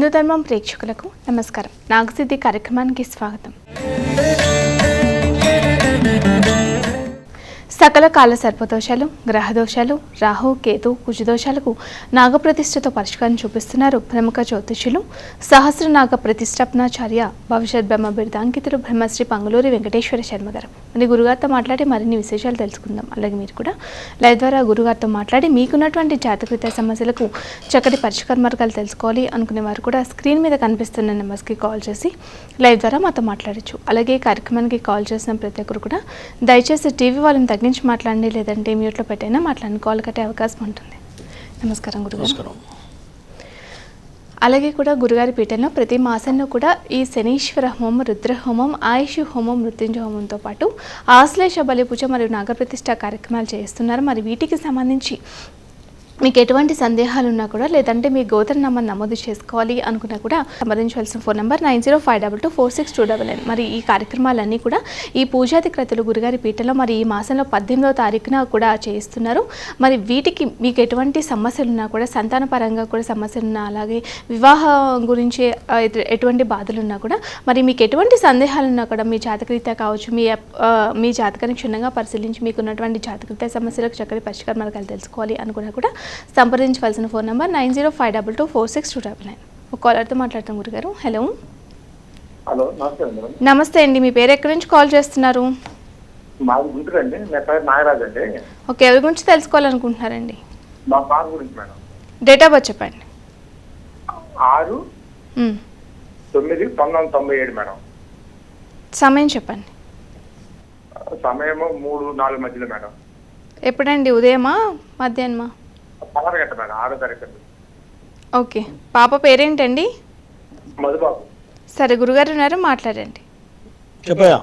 హిందూ ధర్మం ప్రేక్షకులకు నమస్కారం. నాగసిద్ధి కార్యక్రమానికి స్వాగతం. సకల కాల సర్పదోషాలు, గ్రహదోషాలు, రాహు కేతు కుజదోషాలకు నాగప్రతిష్ఠతో పరిష్కారం చూపిస్తున్నారు ప్రముఖ జ్యోతిష్యులు సహస్రనాగ ప్రతిష్టాపనాచార్య భవిష్యత్ బ్రహ్మ బిరుదాంకితులు బ్రహ్మశ్రీ పంగులూరి వెంకటేశ్వర శర్మ గారు. మరి గురుగారితో మాట్లాడి మరిన్ని విశేషాలు తెలుసుకుందాం. అలాగే మీరు కూడా లైవ్ ద్వారా గురుగారితో మాట్లాడి మీకున్నటువంటి జాతకరీత్యా సమస్యలకు చక్కటి పరిష్కార మార్గాలు తెలుసుకోవాలి అనుకునే వారు కూడా స్క్రీన్ మీద కనిపిస్తున్న నెంబర్స్కి కాల్ చేసి లైవ్ ద్వారా మాతో మాట్లాడచ్చు. అలాగే కార్యక్రమానికి కాల్ చేసిన ప్రతి ఒక్కరు కూడా దయచేసి టీవీ వాళ్ళని తగ్గించి మాట్లాడండి, లేదంటే మ్యూట్లో పెట్టైనా మాట్లాడి కాల్ కట్టే అవకాశం ఉంటుంది. నమస్కారం గురుగారు. అలాగే కూడా గురుగారి పీఠంలో ప్రతి మాసంలో కూడా ఈ శనీశ్వర హోమం, రుద్ర హోమం, ఆయుష్ హోమం, మృత్యుంజయ హోమంతో పాటు ఆశ్లేష బలి పూజ మరియు నాగప్రతిష్ఠ కార్యక్రమాలు చేస్తున్నారు. మరి వీటికి సంబంధించి మీకు ఎటువంటి సందేహాలు ఉన్నా కూడా, లేదంటే మీ గోత్ర నంబర్ నమోదు చేసుకోవాలి అనుకున్నా కూడా సంప్రదించవలసిన ఫోన్ నెంబర్ 9052246299. మరి ఈ కార్యక్రమాలన్నీ కూడా ఈ పూజాది క్రతులు గురుగారి పీఠంలో మరి ఈ మాసంలో 18వ తారీఖున కూడా చేస్తున్నారు. మరి వీటికి మీకు ఎటువంటి సమస్యలు ఉన్నా కూడా, సంతాన పరంగా కూడా సమస్యలు ఉన్నా, అలాగే వివాహం గురించి ఎటువంటి బాధలు ఉన్నా కూడా, మరి మీకు ఎటువంటి సందేహాలు ఉన్నా కూడా మీ జాతకరీత్యా కావచ్చు, మీ జాతకాన్ని క్షుణ్ణంగా పరిశీలించి మీకున్నటువంటి జాతకరీత్యా సమస్యలకు చక్కటి పరిష్కార మార్గాలు తెలుసుకోవాలి అనుకున్నా కూడా సంప్రదించవలసిన ఫోన్ నెంబర్ 9052246299. ఒక కాలర్తో మాట్లాడతాం గురుగారు. హలో. హలో, నమస్తే అండి. మీ పేరు ఎక్కడి నుంచి కాల్ చేస్తున్నారు? మాది గుంటూరు అండి. నా పేరు నాగరాజ్ అండి. ఓకే, ఎవరి గురించి తెలుసుకోవాలనుకుంటున్నారండి? మా పాప గురించి మేడం. డేట్ ఆఫ్ బర్త్ చెప్పండి. 6/9/1997 మేడం. సమయం చెప్పండి. సమయము 3-4 మధ్యలో మేడం. ఎప్పుడండి? ఉదయమా మధ్యాహ్నమా? 6 గంట మేడం. 6వ తారీఖు. ఓకే. పాప పేరేంటండి? మధుబాబు. సరే, గురుగారు ఉన్నారు, మాట్లాడండి. చెప్పయా.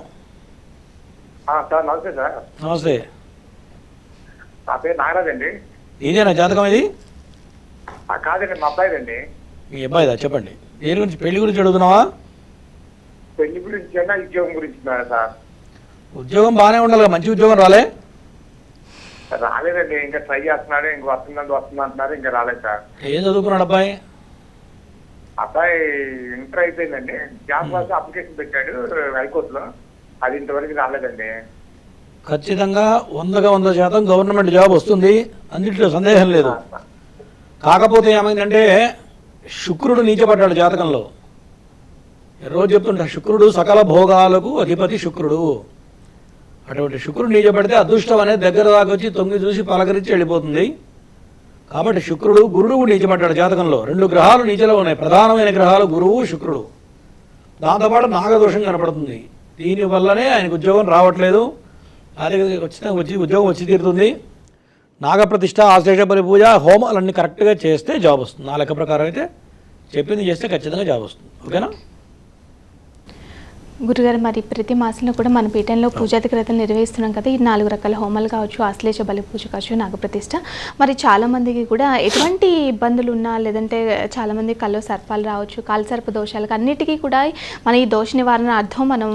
సార్ నమస్తే సార్. నమస్తే. నా పేరు నాగరాజ్ అండి. ఇదేనా జాతకం ఇది? కాదండి, మా అబ్బాయిదండి. మీ అబ్బాయిదా? చెప్పండి. దేని గురించి? పెళ్లి గురించి అడుగుతున్నావా? పెళ్లి గురించి అయినా ఉద్యోగం గురించి సార్. ఉద్యోగం బాగానే ఉండాలి, మంచి ఉద్యోగం రాలే? రాలేదండి, ఇంకా ట్రై చేస్తున్నాడు. ఇంకా వస్తుంది అంటున్నారు, ఇంకా రాలేదు సార్. ఏం చదువుకున్నాడు అబ్బాయి? అబ్బాయి ఇంటర్ అయిపోయిందండి. జాబ్ కోసం అప్లికేషన్ పెట్టాడు హైకోర్టులో. అది ఇంతవరకు రాలేదండి. ఖచ్చితంగా 100% గవర్నమెంట్ జాబ్ వస్తుంది, అన్నింటిలో సందేహం లేదు. కాకపోతే ఏమైందంటే శుక్రుడు నీచపడ్డాడు జాతకంలో. రోజు చెప్తుంటా, శుక్రుడు సకల భోగాలకు అధిపతి శుక్రుడు. అటువంటి శుక్రుడు నీచపడితే అదృష్టం అనేది దగ్గర దాకా వచ్చి తొంగి చూసి పలకరించి వెళ్ళిపోతుంది. కాబట్టి శుక్రుడు, గురుడు నీచపడ్డాడు జాతకంలో. 2 గ్రహాలు నీచలో ఉన్నాయి. ప్రధానమైన గ్రహాలు గురువు, శుక్రుడు. దాంతోపాటు నాగదోషం కనపడుతుంది. దీనివల్లనే ఆయనకు ఉద్యోగం రావట్లేదు. అదే ఉద్యోగం వచ్చి తీరుతుంది. నాగప్రతిష్ఠ, ఆశ్లేష బలి పూజ, హోమాలన్నీ కరెక్ట్గా చేస్తే జాబ్ వస్తుంది. నా లెక్క ప్రకారం అయితే చెప్పింది చేస్తే ఖచ్చితంగా జాబ్ వస్తుంది. ఓకేనా గురుగారు? మరి ప్రతి మాసంలో కూడా మన పీఠంలో పూజాది క్రతులు నిర్వహిస్తున్నాం కదా. ఈ 4 రకాల హోమాలు కావచ్చు, ఆశ్లేష బలి పూజ కావచ్చు, నాగప్రతిష్ఠ. మరి చాలామందికి కూడా ఎటువంటి ఇబ్బందులు ఉన్నా, లేదంటే చాలామంది కళ్ళు సర్పాలు రావచ్చు, కాలు సర్ప దోషాలకు అన్నిటికీ కూడా మన ఈ దోష నివారణ అర్థం మనం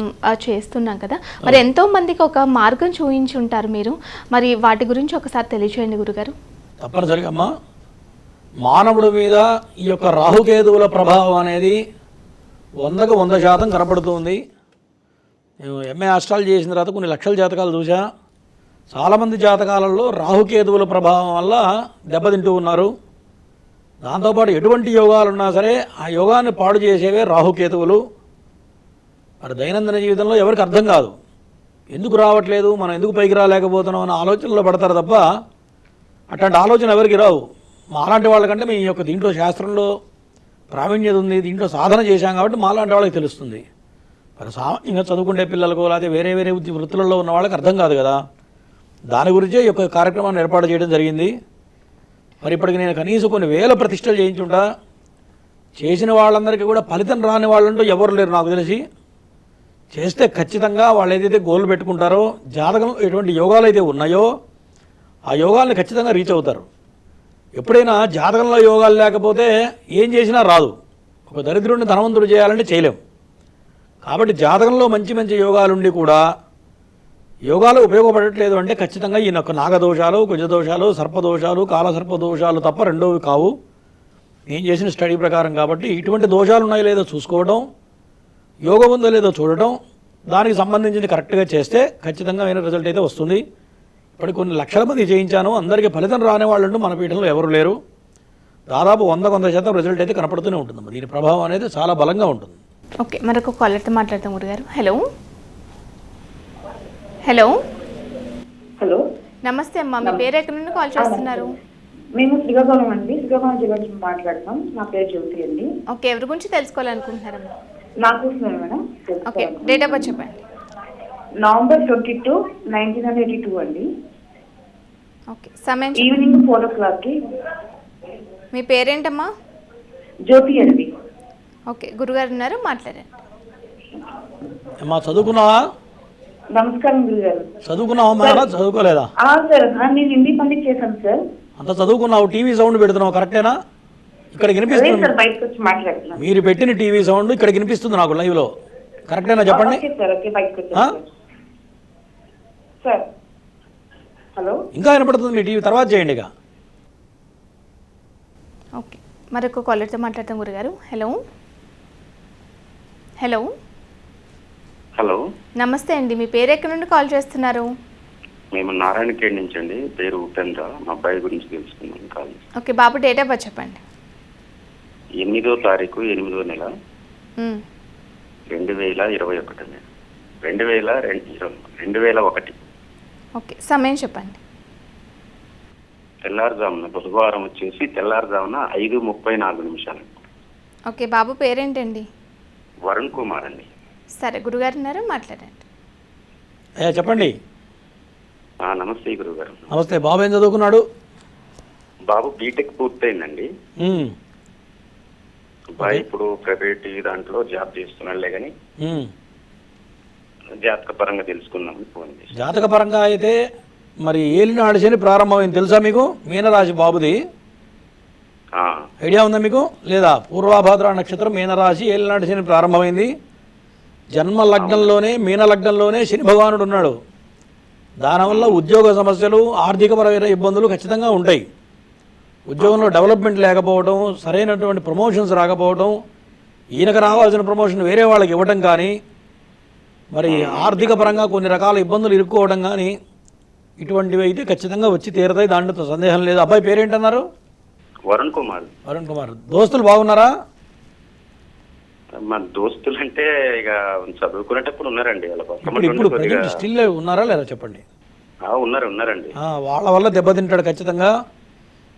చేస్తున్నాం కదా. మరి ఎంతో మందికి ఒక మార్గం చూపించి ఉంటారు మీరు. మరి వాటి గురించి ఒకసారి తెలియచేయండి గురుగారు. తప్పనిసరిగా అమ్మా, మానవుడి మీద ఈ యొక్క రాహుకేతువుల ప్రభావం అనేది 100% కనపడుతుంది. నేను ఎంఏ ఆస్ట్రాలజీ చేసిన తర్వాత కొన్ని లక్షల జాతకాలు చూసా. చాలామంది జాతకాలలో రాహుకేతువుల ప్రభావం వల్ల దెబ్బతింటూ ఉన్నారు. దాంతోపాటు ఎటువంటి యోగాలు ఉన్నా సరే ఆ యోగాన్ని పాడు చేసేవే రాహుకేతువులు. మరి దైనందిన జీవితంలో ఎవరికి అర్థం కాదు, ఎందుకు రావట్లేదు, మనం ఎందుకు పైకి రాలేకపోతున్నాం అన్న ఆలోచనలో పడతారు తప్ప అట్లాంటి ఆలోచన ఎవరికి రావు. మాలాంటి వాళ్ళకంటే మీ యొక్క దీంట్లో శాస్త్రంలో ప్రావీణ్యత ఉంది, దీంట్లో సాధన చేశాం కాబట్టి మాలాంటి వాళ్ళకి తెలుస్తుంది. మరి సామాన్యంగా చదువుకునే పిల్లలకు, లేకపోతే వేరే వేరే వృత్తులలో ఉన్న వాళ్ళకి అర్థం కాదు కదా. దాని గురించే ఈ యొక్క కార్యక్రమాన్ని ఏర్పాటు చేయడం జరిగింది. మరి ఇప్పటికి నేను కనీసం కొన్ని వేల ప్రతిష్టలు చేయించుంటా. చేసిన వాళ్ళందరికీ కూడా ఫలితం రాని వాళ్ళంటూ ఎవరు లేరు నాకు తెలిసి. చేస్తే ఖచ్చితంగా వాళ్ళు ఏదైతే గోల్ పెట్టుకుంటారో, జాతకంలో ఎటువంటి యోగాలు అయితే ఉన్నాయో ఆ యోగాల్ని ఖచ్చితంగా రీచ్ అవుతారు. ఎప్పుడైనా జాతకంలో యోగాలు లేకపోతే ఏం చేసినా రాదు. ఒక దరిద్రుడిని ధనవంతుడు చేయాలంటే చేయలేం. కాబట్టి జాతకంలో మంచి మంచి యోగాలుండి కూడా యోగాలు ఉపయోగపడట్లేదు అంటే ఖచ్చితంగా ఈ నాగదోషాలు, కుజదోషాలు, సర్పదోషాలు, కాలసర్పదోషాలు తప్ప రెండోవి కావు. నేను చేసిన స్టడీ ప్రకారం కాబట్టి ఇటువంటి దోషాలు ఉన్నాయో లేదో చూసుకోవడం, యోగం ఉందో లేదో చూడటం, దానికి సంబంధించింది కరెక్ట్గా చేస్తే ఖచ్చితంగా అయిన రిజల్ట్ అయితే వస్తుంది. ఇప్పటికి కొన్ని లక్షల మంది చేయించాను, అందరికీ ఫలితం రాని వాళ్ళు మన పీఠంలో ఎవరు లేరు. దాదాపు 100% రిజల్ట్ అయితే కనపడుతూనే ఉంటుందమ్మా. దీని ప్రభావం అనేది చాలా బలంగా ఉంటుంది. ఓకే, మరొక కాలర్తో మాట్లాడతాం గురుగారు. హలో హలో హలో, నమస్తే అమ్మా, మీ పేరు ఎక్కడి నుండి కాల్ చేస్తున్నారు? మేము శ్రీకాకుళం అండి, శ్రీకాకుళం జిల్లా నుంచి మాట్లాడుతాం. నా పేరు జ్యోతి అండి. ఓకే, ఎవరి గురించి తెలుసుకోవాలనుకుంటున్నారమ్మా? నాకు madam. Okay, date of birth చెప్పండి. November 22, 1982 అండి. ఓకే, సమయం ఈవినింగ్ 4 o'clock. మీ పేరేంటమ్మా? జ్యోతి అండి. ఓకే, గురుగారు ఉన్నారు, మాట్లాడండి. అమ్మా చదువుకున్నావా? నమస్కారం గురుగారు. చదువుకున్నావమ్మా, చదువుకోలేదా? సార్, నేను హిందీ పండిట్ చేశాను సార్. అంత చదువుకున్నావు, టీవీ సౌండ్ పెడుతున్నావు, కరెక్టేనా? ఇక్కడ వినిపిస్తుంది. సార్, బయటకు వచ్చి మాట్లాడుతున్నాను. మీరు పెట్టిన టీవీ సౌండ్ ఇక్కడ వినిపిస్తుంది నాకు లైవ్లో, కరెక్టేనా చెప్పండి? ఓకే సార్, ఓకే, బయటకు వచ్చాను సార్. హలో, ఇంకా వినపడుతుంది మీ టీవీ, తర్వాత చేయండి ఇక. ఓకే, మరొక కాలర్తో మాట్లాడతాం గురుగారు. హలో హలో హలో, నమస్తే అండి, మీ పేరు ఎక్కడి నుండి కాల్ చేస్తున్నారు? మేము నారాయణఖేడ్ నుంచి అండి. పేరు ఉపేంద్ర. మా అబ్బాయి గురించి తెలుసుకున్నాం call. Okay, Babu date of birth చెప్పండి. 8వ తారీఖు 8వ నెల మ్మ్. 2021 అండి. 2001. ఓకే, సమయం చెప్పండి. తెల్లారుజామున బుధవారం వచ్చేసి తెల్లారుజామున 5:34. ఓకే, బాబు పేరేంటండి? వరుణ్ కుమార్ అండి. సరే, గురుగారు ఉన్నారు, మాట్లాడండి. అయ్యా చెప్పండి. నమస్తే గురుగారు. నమస్తే. బాబు ఏం చదువుకున్నాడు? బాబు బీటెక్ పూర్తయిందండి. మ్మ్. అబ్బాయి ఇప్పుడు ప్రైవేట్ దాంట్లో జాబ్ చేస్తున్నాడులే కానీ మ్మ్. జాతక పరంగా తెలుసుకుందామని ఫోన్ చేసి. జాతక పరంగా అయితే మరి ఏలినాడు శని ప్రారంభమైంది తెలుసా మీకు? మీనరాశి బాబుది ఐడియా ఉందా మీకు? లేదా? పూర్వాభాద్ర నక్షత్రం మీనరాశి, ఏలినాడు శని ప్రారంభమైంది. జన్మ లగ్నంలోనే మీన లగ్నంలోనే శని భగవానుడు ఉన్నాడు. దానివల్ల ఉద్యోగ సమస్యలు, ఆర్థికపరమైన ఇబ్బందులు ఖచ్చితంగా ఉంటాయి. ఉద్యోగంలో డెవలప్మెంట్ లేకపోవడం, సరైనటువంటి ప్రమోషన్స్ రాకపోవడం, ఈయనకు రావాల్సిన ప్రమోషన్ వేరే వాళ్ళకి ఇవ్వడం కానీ, మరి ఆర్థిక పరంగా కొన్ని రకాల ఇబ్బందులు ఇరుక్కోవడం కానీ, ఇటువంటివి అయితే ఖచ్చితంగా వచ్చి తీరతాయి, దాంట్లో సందేహం లేదు. అబ్బాయి పేరేంటన్నారు? వరుణ్ కుమార్. వరుణ్ కుమార్. దోస్తులు బాగున్నారా? మా దోస్తులు అంటే ఇక చదువుకునేటప్పుడు ఉన్నారండి. ఇప్పుడు ప్రజెంట్ స్టిల్ ఉన్నారా లేదా చెప్పండి. ఉన్నారండి. వాళ్ళ వల్ల దెబ్బతింటాడు ఖచ్చితంగా.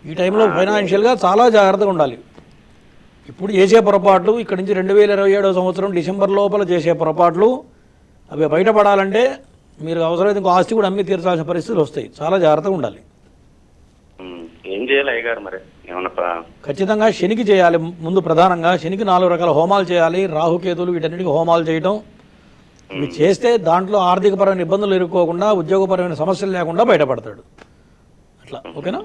ఈ టైంలో ఫైనాన్షియల్గా చాలా జాగ్రత్తగా ఉండాలి. ఇప్పుడు చేసే పొరపాట్లు, ఇక్కడి నుంచి 2027 సంవత్సరం డిసెంబర్ లోపల చేసే పొరపాట్లు అవి బయటపడాలంటే మీరు అవసరమైతే ఇంకో ఆస్తి కూడా అమ్మి తీర్చాల్సిన పరిస్థితులు వస్తాయి. చాలా జాగ్రత్తగా ఉండాలి. ఏం చేయాలి అయ్యగారు మరి? ఏమన్నా ఖచ్చితంగా శనికి చేయాలి. ముందు ప్రధానంగా శనికి 4 రకాల హోమాలు చేయాలి. రాహుకేతులు వీటన్నిటికీ హోమాలు చేయటం ఇవి చేస్తే దాంట్లో ఆర్థికపరమైన ఇబ్బందులు ఎదుర్కోకుండా, ఉద్యోగపరమైన సమస్యలు లేకుండా బయటపడతాడు. అట్లా ఓకేనా?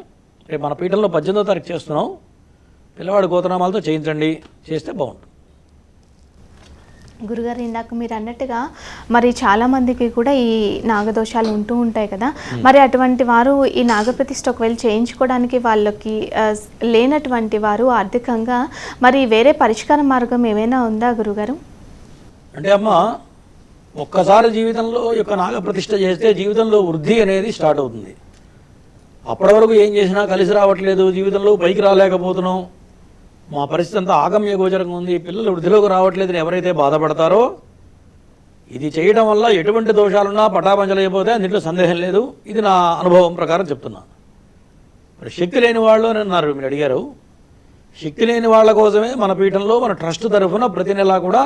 రేపు మన పీఠంలో 18వ తారీఖు చేస్తున్నాం. పిల్లవాడి గోతనామాలతో చేయించండి, చేస్తే బాగుంటుంది. గురుగారు, ఇందాక మీరు అన్నట్టుగా మరి చాలామందికి కూడా ఈ నాగదోషాలు ఉంటూ ఉంటాయి కదా, మరి అటువంటి వారు ఈ నాగప్రతిష్ఠ ఒకవేళ చేయించుకోవడానికి వాళ్ళకి లేనటువంటి వారు ఆర్థికంగా మరి వేరే పరిష్కార మార్గం ఏమైనా ఉందా గురుగారు? అంటే అమ్మ, ఒక్కసారి జీవితంలో యొక్క నాగప్రతిష్ఠ చేస్తే జీవితంలో వృద్ధి అనేది స్టార్ట్ అవుతుంది. అప్పటి వరకు ఏం చేసినా కలిసి రావట్లేదు, జీవితంలో పైకి రాలేకపోతున్నాం, మా పరిస్థితి అంతా ఆగమ్య గోచరంగా ఉంది, పిల్లలు వృద్ధిలోకి రావట్లేదని ఎవరైతే బాధపడతారో, ఇది చేయడం వల్ల ఎటువంటి దోషాలున్నా పటాపంచలైపోతే అందులో సందేహం లేదు. ఇది నా అనుభవం ప్రకారం చెప్తున్నా. మరి శక్తి లేని వాళ్ళు అని అన్నారు, మీరు అడిగారు. శక్తి లేని వాళ్ళ కోసమే మన పీఠంలో మన ట్రస్ట్ తరఫున ప్రతి నెలా కూడా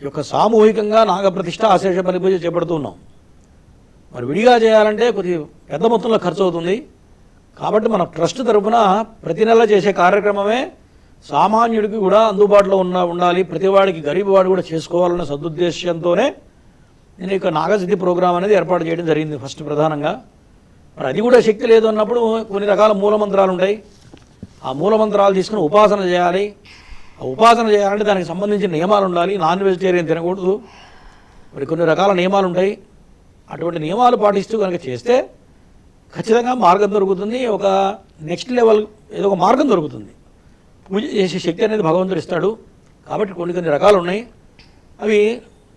ఈ యొక్క సామూహికంగా నాగప్రతిష్ఠ ఆశేష బలిపూజ చేపడుతున్నాం. మరి విడిగా చేయాలంటే కొద్ది పెద్ద మొత్తంలో ఖర్చు అవుతుంది. కాబట్టి మన ట్రస్ట్ తరఫున ప్రతి నెల చేసే కార్యక్రమమే సామాన్యుడికి కూడా అందుబాటులో ఉండాలి, ప్రతివాడికి గరీబ్ వాడు కూడా చేసుకోవాలన్న సదుద్దేశంతోనే నేను ఇక నాగసిద్ధి ప్రోగ్రాం అనేది ఏర్పాటు చేయడం జరిగింది ఫస్ట్ ప్రధానంగా. మరి అది కూడా శక్తి లేదు అన్నప్పుడు కొన్ని రకాల మూలమంత్రాలు ఉంటాయి. ఆ మూలమంత్రాలు తీసుకుని ఉపాసన చేయాలి. ఆ ఉపాసన చేయాలంటే దానికి సంబంధించిన నియమాలు ఉండాలి. నాన్ వెజిటేరియన్ తినకూడదు, మరి కొన్ని రకాల నియమాలు ఉంటాయి. అటువంటి నియమాలు పాటిస్తూ కనుక చేస్తే ఖచ్చితంగా మార్గం దొరుకుతుంది. ఒక నెక్స్ట్ లెవెల్ ఏదో ఒక మార్గం దొరుకుతుంది. పూజ చేసే శక్తి అనేది భగవంతుడు ఇస్తాడు. కాబట్టి కొన్ని రకాలు ఉన్నాయి. అవి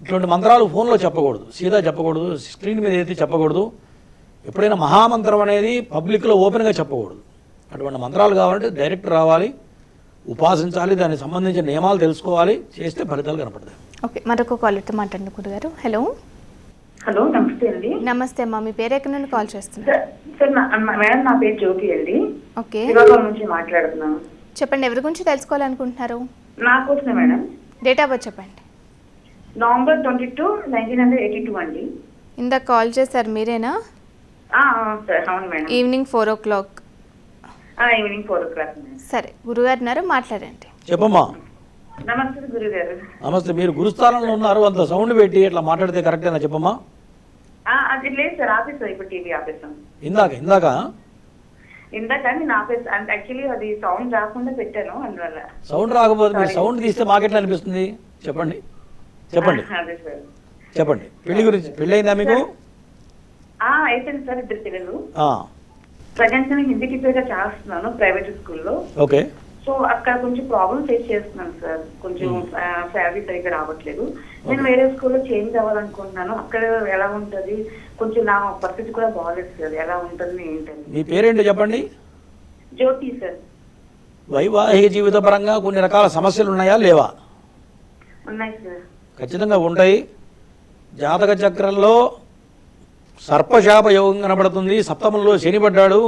ఇటువంటి మంత్రాలు ఫోన్లో చెప్పకూడదు, సీదా చెప్పకూడదు, స్క్రీన్ మీద అయితే చెప్పకూడదు. ఎప్పుడైనా మహామంత్రం అనేది పబ్లిక్లో ఓపెన్గా చెప్పకూడదు. అటువంటి మంత్రాలు కావాలంటే డైరెక్ట్ రావాలి, ఉపాసించాలి, దానికి సంబంధించిన నియమాలు తెలుసుకోవాలి, చేస్తే ఫలితాలు కనపడతాయి. ఓకే, మరొక కాలర్తో మాట్లాడండి గురుగారు. హలో. హలో, నమస్తే అండి. నమస్తే అమ్మా, మీ పేరు ఎక్కడి నుండి కాల్ చేస్తున్నారు? సార్ మేడం, నా పేరు జ్యోతి అండి. ఓకే, శ్రీకాకుళం నుంచి మాట్లాడుతున్నాను. చెప్పండి, ఎవరి గురించి తెలుసుకోవాలనుకుంటున్నారు? నా కోసమే మేడం. డేట్ ఆఫ్ బర్త్ చెప్పండి. నవంబర్ 22, 1982 అండి. ఇందాక కాల్ చేశారు మీరేనా? సార్ అవును madam. Evening 4 o'clock. Evening 4 o'clock madam. సరే, గురుగారు ఉన్నారు, మాట్లాడండి. చెప్పమ్మా. నమస్తే గురుగారు. నమస్తే. మీరు గురుస్థానంలో ఉన్నారు, అంత సౌండ్ పెట్టి ఇట్లా మాట్లాడితే కరెక్టేనా చెప్పమ్మా? అది లేదు సార్, ఆఫీస్ ఇప్పుడు టీవీ ఆపేసాం. ఇందాక నేను ఆపేసి అంటే యాక్చువల్లీ అది సౌండ్ రాకుండా పెట్టాను, అందువల్ల. సౌండ్ రాకపోతే మీరు సౌండ్ తీస్తే మాకెట్లా అనిపిస్తుంది? చెప్పండి. అదే సార్. చెప్పండి. పెళ్లి గురించి, పెళ్ళయిందా మీకు? అయిపోయింది సార్, 2 పిల్లలు. ప్రజెంట్ నేను హిందీ టీచర్గా చేస్తున్నాను ప్రైవేట్ స్కూల్లో. ఓకే. సో అక్కడ కొంచెం ప్రాబ్లమ్ ఫేస్ చేస్తున్నాను సార్. కొంచెం శాలరీ సరిగ్గా రావట్లేదు. నేను వేరే స్కూల్లో చేంజ్ అవ్వాలనుకుంటున్నాను. అక్కడ ఎలా ఉంటుంది, కొంచెం నా పరిస్థితి కూడా బాగాలేదు సార్. ఎలా ఉంటుంది ఏంటండి? మీ పేరేంటో చెప్పండి. జ్యోతి సార్. వైవాహిక జీవిత పరంగా కొన్ని రకాల సమస్యలు ఉన్నాయా లేవా? ఉన్నాయి సార్. ఖచ్చితంగా ఉంటాయి. జాతక చక్రంలో సర్పశాప యోగం కనబడుతుంది. సప్తమంలో శని పడ్డాడు.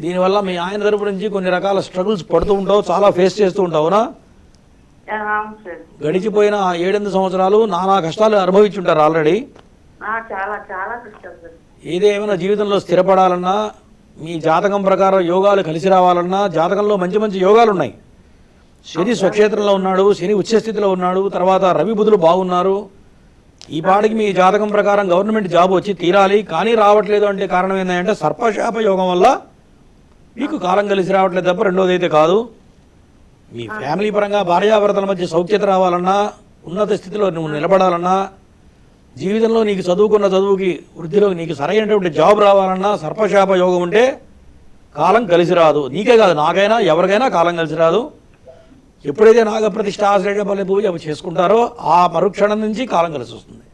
దీనివల్ల మీ ఆయన తరపు నుంచి కొన్ని రకాల స్ట్రగుల్స్ పడుతూ ఉంటావు, చాలా ఫేస్ చేస్తూ ఉంటావునా? గడిచిపోయిన 7-8 సంవత్సరాలు నానా కష్టాలు అనుభవించుంటారు ఆల్రెడీ. చాలా చాలా కష్టం సార్. ఏదేమైనా జీవితంలో స్థిరపడాలన్నా, మీ జాతకం ప్రకారం యోగాలు కలిసి రావాలన్నా, జాతకంలో మంచి మంచి యోగాలు ఉన్నాయి. శని స్వక్షేత్రంలో ఉన్నాడు, శని ఉచ్చస్థితిలో ఉన్నాడు, తర్వాత రవి బుధులు బాగున్నారు. ఈ పాటికి మీ జాతకం ప్రకారం గవర్నమెంట్ జాబ్ వచ్చి తీరాలి, కానీ రావట్లేదు. అంటే కారణం ఏంటంటే సర్పశాప యోగం వల్ల మీకు కాలం కలిసి రావట్లేదు తప్ప రెండోది అయితే కాదు. మీ ఫ్యామిలీ పరంగా భార్యాభర్తల మధ్య సౌఖ్యత రావాలన్నా, ఉన్నత స్థితిలో నువ్వు నిలబడాలన్నా, జీవితంలో నీకు చదువుకున్న చదువుకి వృద్ధిలో నీకు సరైనటువంటి జాబ్ రావాలన్నా సర్పశాప యోగం ఉంటే కాలం కలిసి రాదు. నీకే కాదు, నాకైనా ఎవరికైనా కాలం కలిసి రాదు. ఎప్పుడైతే నాగప్రతిష్ఠ ఆశ్రయ బలి పూజ చేసుకుంటారో ఆ మరుక్షణం నుంచి కాలం కలిసి వస్తుంది.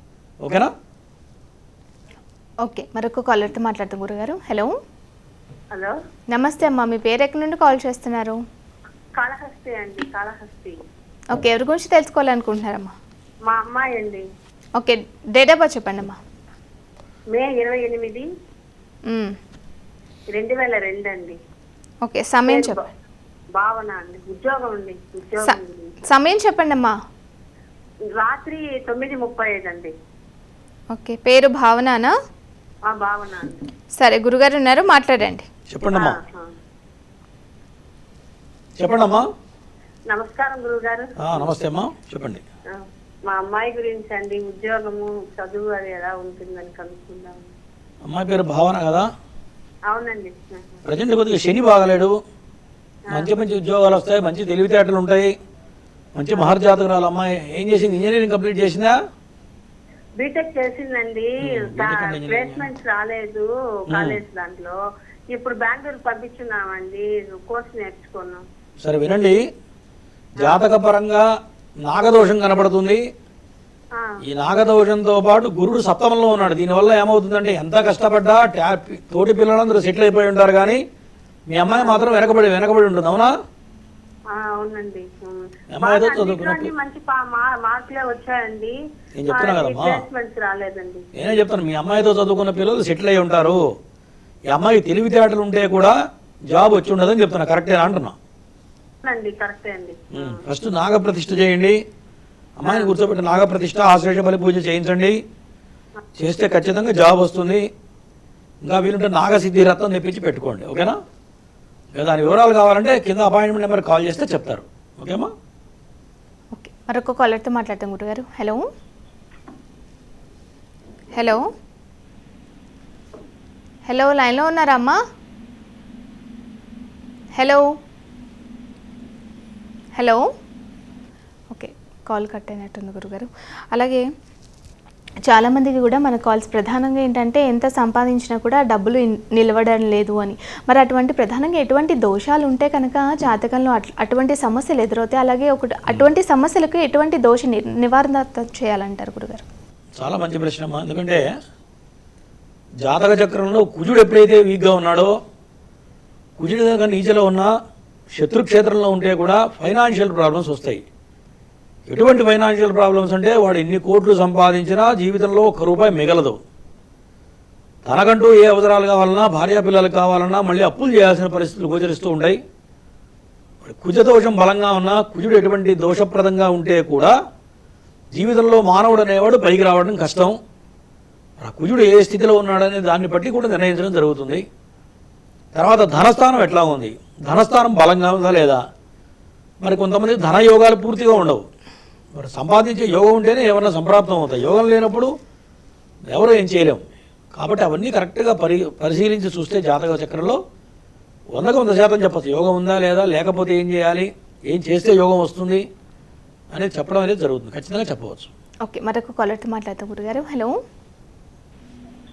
ఓకేనా? ఓకే, మరొక కాలర్తో మాట్లాడతాం గురుగారు. హలో. హలో, నమస్తే అమ్మా, మీ పేరు ఎక్కడి నుండి కాల్ చేస్తున్నారు? కాళహస్తి అండి. కాళహస్తి. ఓకే, ఎవరి గురించి తెలుసుకోవాలనుకుంటున్నారమ్మా? మా అమ్మాయి అండి. ఓకే, డేట్ ఆఫ్ బర్త్ చెప్పండి అమ్మా. మే 28, 2002 అండి. ఓకే, సమయం చెప్పండి. భావన అండి. ఉద్యోగం అండి. ఉద్యోగం సమయం చెప్పండి అమ్మా. రాత్రి 9:35 అండి. ఓకే, పేరు భావనానా? భావన అండి. సరే, గురుగారు ఉన్నారు, మాట్లాడండి. చెప్పండమ్మా. చెప్పండమ్మా. నమస్కారం గురుగారు. నమస్తే అమ్మా, చెప్పండి. మా అమ్మాయి గురించి అండి, ఉద్యోగము చదువు అది ఎలా ఉంటుందని కనుక్కుందాం. అమ్మాయి పేరు భావన కదా? అవునండి. ప్రజెంట్ కొద్దిగా శని బాగలేడు. మంచి మంచి ఉద్యోగాలు వస్తాయి, మంచి తెలివితేటలు ఉంటాయి, మంచి మహర్జాతకురాలు అమ్మాయి. ఏం చేసింది? ఇంజనీరింగ్ కంప్లీట్ చేసిందా? బీటెక్ చేసిందండి. ప్లేస్మెంట్స్ రాలేదు కాలేజ్ దాంట్లో. ఇప్పుడు బెంగళూరు పంపించున్నామండి, కోర్స్ నేర్చుకున్నాం. సరే వినండి, జాతక పరంగా నాగదోషం కనబడుతుంది. ఈ నాగదోషంతో పాటు గురుడు సప్తమంలో ఉన్నాడు. దీనివల్ల ఏమవుతుందంటే ఎంత కష్టపడ్డా తోటి పిల్లలందరూ సెటిల్ అయిపోయి ఉంటారు, కానీ మీ అమ్మాయి మాత్రం వెనకబడి ఉంటుంది. అవునా? అవునండి. అమ్మాయితో చదువుకున్నట్టు మంచి మార్కులే వచ్చాయండి. నేను చెప్తున్నా కదమ్మా, ప్లేస్మెంట్స్ రాలేదండి. నేనే చెప్తాను, మీ అమ్మాయితో చదువుకున్న పిల్లలు సెటిల్ అయి ఉంటారు. ఈ అమ్మాయి తెలివితేటలు ఉంటే కూడా జాబ్ వచ్చి ఉండదని చెప్తున్నా. కరెక్టేనా అంటున్నా? కరెక్టే అండి. ఫస్ట్ నాగప్రతిష్ఠ చేయండి. అమ్మాయిని కూర్చోబెట్టి నాగప్రతిష్ఠ ఆశ్లేష బలి పూజ చేయించండి. చేస్తే ఖచ్చితంగా జాబ్ వస్తుంది. ఇంకా వీలుంటే నాగసిద్ధి రత్నం తెప్పించి పెట్టుకోండి. ఓకేనా? దాని వివరాలు కావాలంటే కింద అపాయింట్మెంట్ నెంబర్ కాల్ చేస్తే చెప్తారు. ఓకేమా? ఓకే, మరొక కాలర్తో మాట్లాడతాం గురుగారు. హలో. హలో. హలో, లైన్లో ఉన్నారా అమ్మా? Hello. Hello. Okay, call cut అయినట్టుంది గురుగారు. అలాగే చాలామందికి కూడా మన కాల్స్ ప్రధానంగా ఏంటంటే ఎంత సంపాదించినా కూడా డబ్బులు నిలవడం లేదు అని. మరి అటువంటి ప్రధానంగా ఎటువంటి దోషాలు ఉంటే కనుక జాతకంలో అటువంటి సమస్యలు ఎదురవుతాయి, అలాగే అటువంటి సమస్యలకు ఎటువంటి దోష నివారణ చేయాలంటారు గురుగారు? చాలా మంచి ప్రశ్న అమ్మా. ఎందుకంటే జాతక చక్రంలో కుజుడు ఎప్పుడైతే వీక్గా ఉన్నాడో, కుజుడు దగ్గర నీచలో ఉన్న శత్రుక్షేత్రంలో ఉంటే కూడా ఫైనాన్షియల్ ప్రాబ్లమ్స్ వస్తాయి. ఎటువంటి ఫైనాన్షియల్ ప్రాబ్లమ్స్ అంటే వాడు ఎన్ని కోట్లు సంపాదించినా జీవితంలో ₹1 మిగలదు. తనకంటూ ఏ అవసరాలు కావాలన్నా, భార్యా పిల్లలు కావాలన్నా మళ్ళీ అప్పులు చేయాల్సిన పరిస్థితులు గోచరిస్తూ ఉంటాయి. కుజదోషం బలంగా ఉన్నా, కుజుడు ఎటువంటి దోషప్రదంగా ఉంటే కూడా జీవితంలో మానవుడు అనేవాడు పైకి రావడం కష్టం. ఆ కుజుడు ఏ స్థితిలో ఉన్నాడనే దాన్ని బట్టి కూడా నిర్ణయించడం జరుగుతుంది. తర్వాత ధనస్థానం ఎట్లా ఉంది, ధనస్థానం బలంగా ఉందా లేదా. మరి కొంతమంది ధనయోగాలు పూర్తిగా ఉండవు. మరి సంపాదించే యోగం ఉంటేనే ఏమన్నా సంప్రాప్తం అవుతాయి, యోగం లేనప్పుడు ఎవరో ఏం చేయలేం. కాబట్టి అవన్నీ కరెక్ట్గా పరిశీలించి చూస్తే జాతక చక్రంలో 100% చెప్పచ్చు యోగం ఉందా లేదా, లేకపోతే ఏం చేయాలి, ఏం చేస్తే యోగం వస్తుంది అనేది చెప్పడం అనేది జరుగుతుంది. ఖచ్చితంగా చెప్పవచ్చు. ఓకే, మరొక కాలర్తో మాట్లాడతాం గురుగారు. హలో,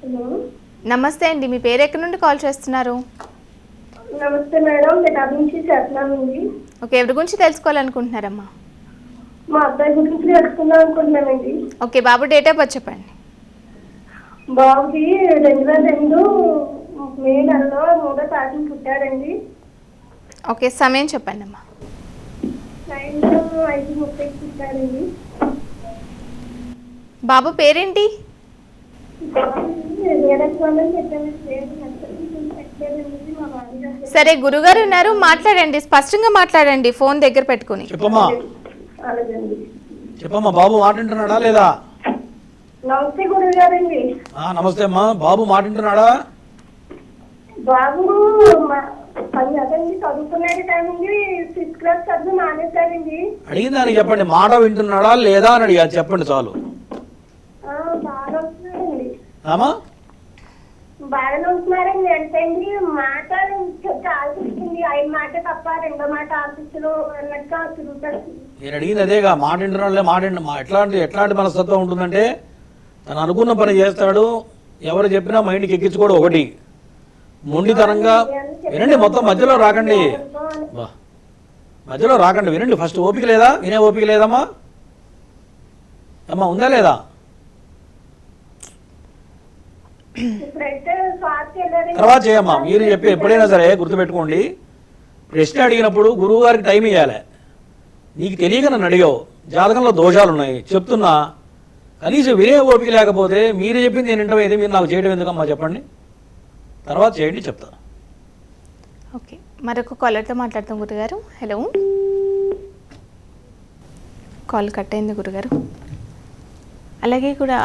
హలో, నమస్తే అండి. మీ పేరు ఎక్కడి నుండి కాల్ చేస్తున్నారు? నమస్తే మేడం, నేను అటు నుంచి చేస్తున్నానండి. ఓకే, ఎవరి గురించి తెలుసుకోవాలనుకుంటున్నారమ్మా? మా అబ్బాయి గురించి తెలుసుకుందాం అనుకుంటున్నానండి. Okay, Babu date of birth చెప్పండి. బాబుకి 2002 మే నెలలో 3వ తారీఖున పుట్టాడండి. ఓకే, సమయం చెప్పండి అమ్మా. సాయంత్రం 5:30కి పుట్టాడండి. బాబు పేరేంటి? సరే, గురుగారు ఉన్నారు, మాట్లాడండి, స్పష్టంగా మాట్లాడండి, ఫోన్ దగ్గర పెట్టుకుని. చెప్పమ్మా, అలాగండి. చెప్పమ్మా, బాబు మాటింటున్నాడా లేదా? నమస్తే గురువు గారండి. నమస్తే అమ్మా. బాబు మాటింటున్నాడా? బాబు అదండి చదువుకున్నాడు కానీ 6th క్లాస్ చదువు మానేశాడండి. అడిగిన దానికి చెప్పండి, మాట వింటున్నాడా లేదా అని అడిగా, చెప్పండి చాలు. బాగా వస్తున్నాడండి. ఆమా బాగానే ఉంటున్నారండి. అంటే మాట చెప్తే ఆలోచిస్తుంది, ఆయన మాట తప్ప రెండో మాట ఆలోచించడం అన్నట్టుగా తిరుగుతాడు. నేను అడిగింది అదేగా, మాట వింటున్నాడులే, ఎట్లాంటి మనస్తత్వం ఉంటుందంటే తను అనుకున్న పని చేస్తాడు, ఎవరు చెప్పినా మైండ్కి ఎక్కించుకోవడం ఒకటి. మొండితనంగా వినండి, మొత్తం మధ్యలో రాకండి, మధ్యలో రాకండి, వినండి ఫస్ట్. ఓపిక లేదా? వినే ఓపిక లేదమ్మా? అమ్మా ఉందా లేదా? తర్వాత చేయమ్మా. మీరు చెప్పి ఎప్పుడైనా సరే గుర్తుపెట్టుకోండి, ప్రశ్న అడిగినప్పుడు గురువు గారికి టైం ఇవ్వాలి. నీకు తెలియక నన్ను అడిగావు, జాతకంలో దోషాలు ఉన్నాయి చెప్తున్నా, కనీసం వినే ఓపిక లేకపోతే మీరు చెప్పింది నేను వింటాం, అయితే మీరు నాకు చేయడం ఎందుకమ్మా చెప్పండి, తర్వాత చేయండి చెప్తా. ఓకే, మరొక కాలర్తో మాట్లాడతాం గురుగారు. హలో, కాల్ కట్ అయింది గురుగారు. అలాగే కూడా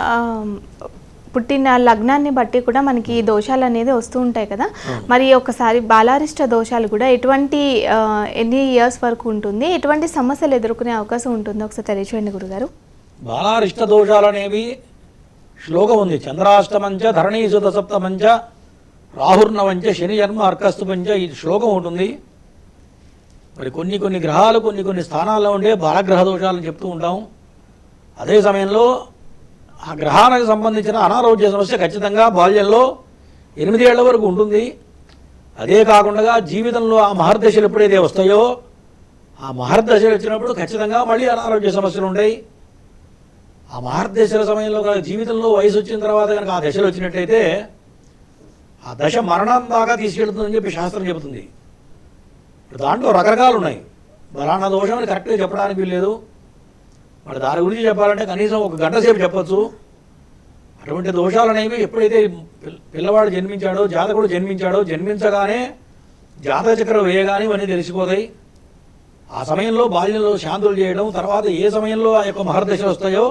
పుట్టిన లగ్నాన్ని బట్టి కూడా మనకి దోషాలు అనేది వస్తూ ఉంటాయి కదా. మరి ఒకసారి బాలారిష్ట దోషాలు కూడా ఎన్ని ఇయర్స్ వరకు ఉంటుంది, ఎటువంటి సమస్యలు ఎదుర్కొనే అవకాశం ఉంటుందో ఒకసారి తెలియచేయండి గురుగారు. బాలారిష్ట దోషాలు అనేవి శ్లోకం ఉంది. చంద్రాష్టమంచ ధరణీసుత సప్తమంచ రాహుర్నవంచ శని జన్మ అర్కస్తు పంచ, ఈ శ్లోకం ఉంటుంది. మరి కొన్ని గ్రహాలు కొన్ని స్థానాల్లో ఉండే బాలగ్రహ దోషాలను చెప్తూ ఉంటాం. అదే సమయంలో ఆ గ్రహానికి సంబంధించిన అనారోగ్య సమస్య ఖచ్చితంగా బాల్యంలో 8 ఏళ్ల వరకు ఉంటుంది. అదే కాకుండా జీవితంలో ఆ మహర్దశలు ఎప్పుడైతే వస్తాయో, ఆ మహర్దశలు వచ్చినప్పుడు ఖచ్చితంగా మళ్ళీ అనారోగ్య సమస్యలు ఉంటాయి. ఆ మహర్దశల సమయంలో జీవితంలో వయసు వచ్చిన తర్వాత కనుక ఆ దశలు వచ్చినట్టయితే ఆ దశ మరణం దాకా తీసుకెళ్తుందని చెప్పి శాస్త్రం చెబుతుంది. దాంట్లో రకరకాలు ఉన్నాయి. బలానా దోషం అని కరెక్ట్గా చెప్పడానికి వీల్లేదు. మరి దాని గురించి చెప్పాలంటే కనీసం 1 గంట సేపు చెప్పచ్చు. అటువంటి దోషాలు అనేవి ఎప్పుడైతే పిల్లవాడు జన్మించాడో, జాతకుడు జన్మించాడో, జన్మించగానే జాతక చక్రం వేయగానే ఇవన్నీ తెలిసిపోతాయి. ఆ సమయంలో బాల్యంలో శాంతులు చేయడం, తర్వాత ఏ సమయంలో ఆ యొక్క మహర్దశలు వస్తాయో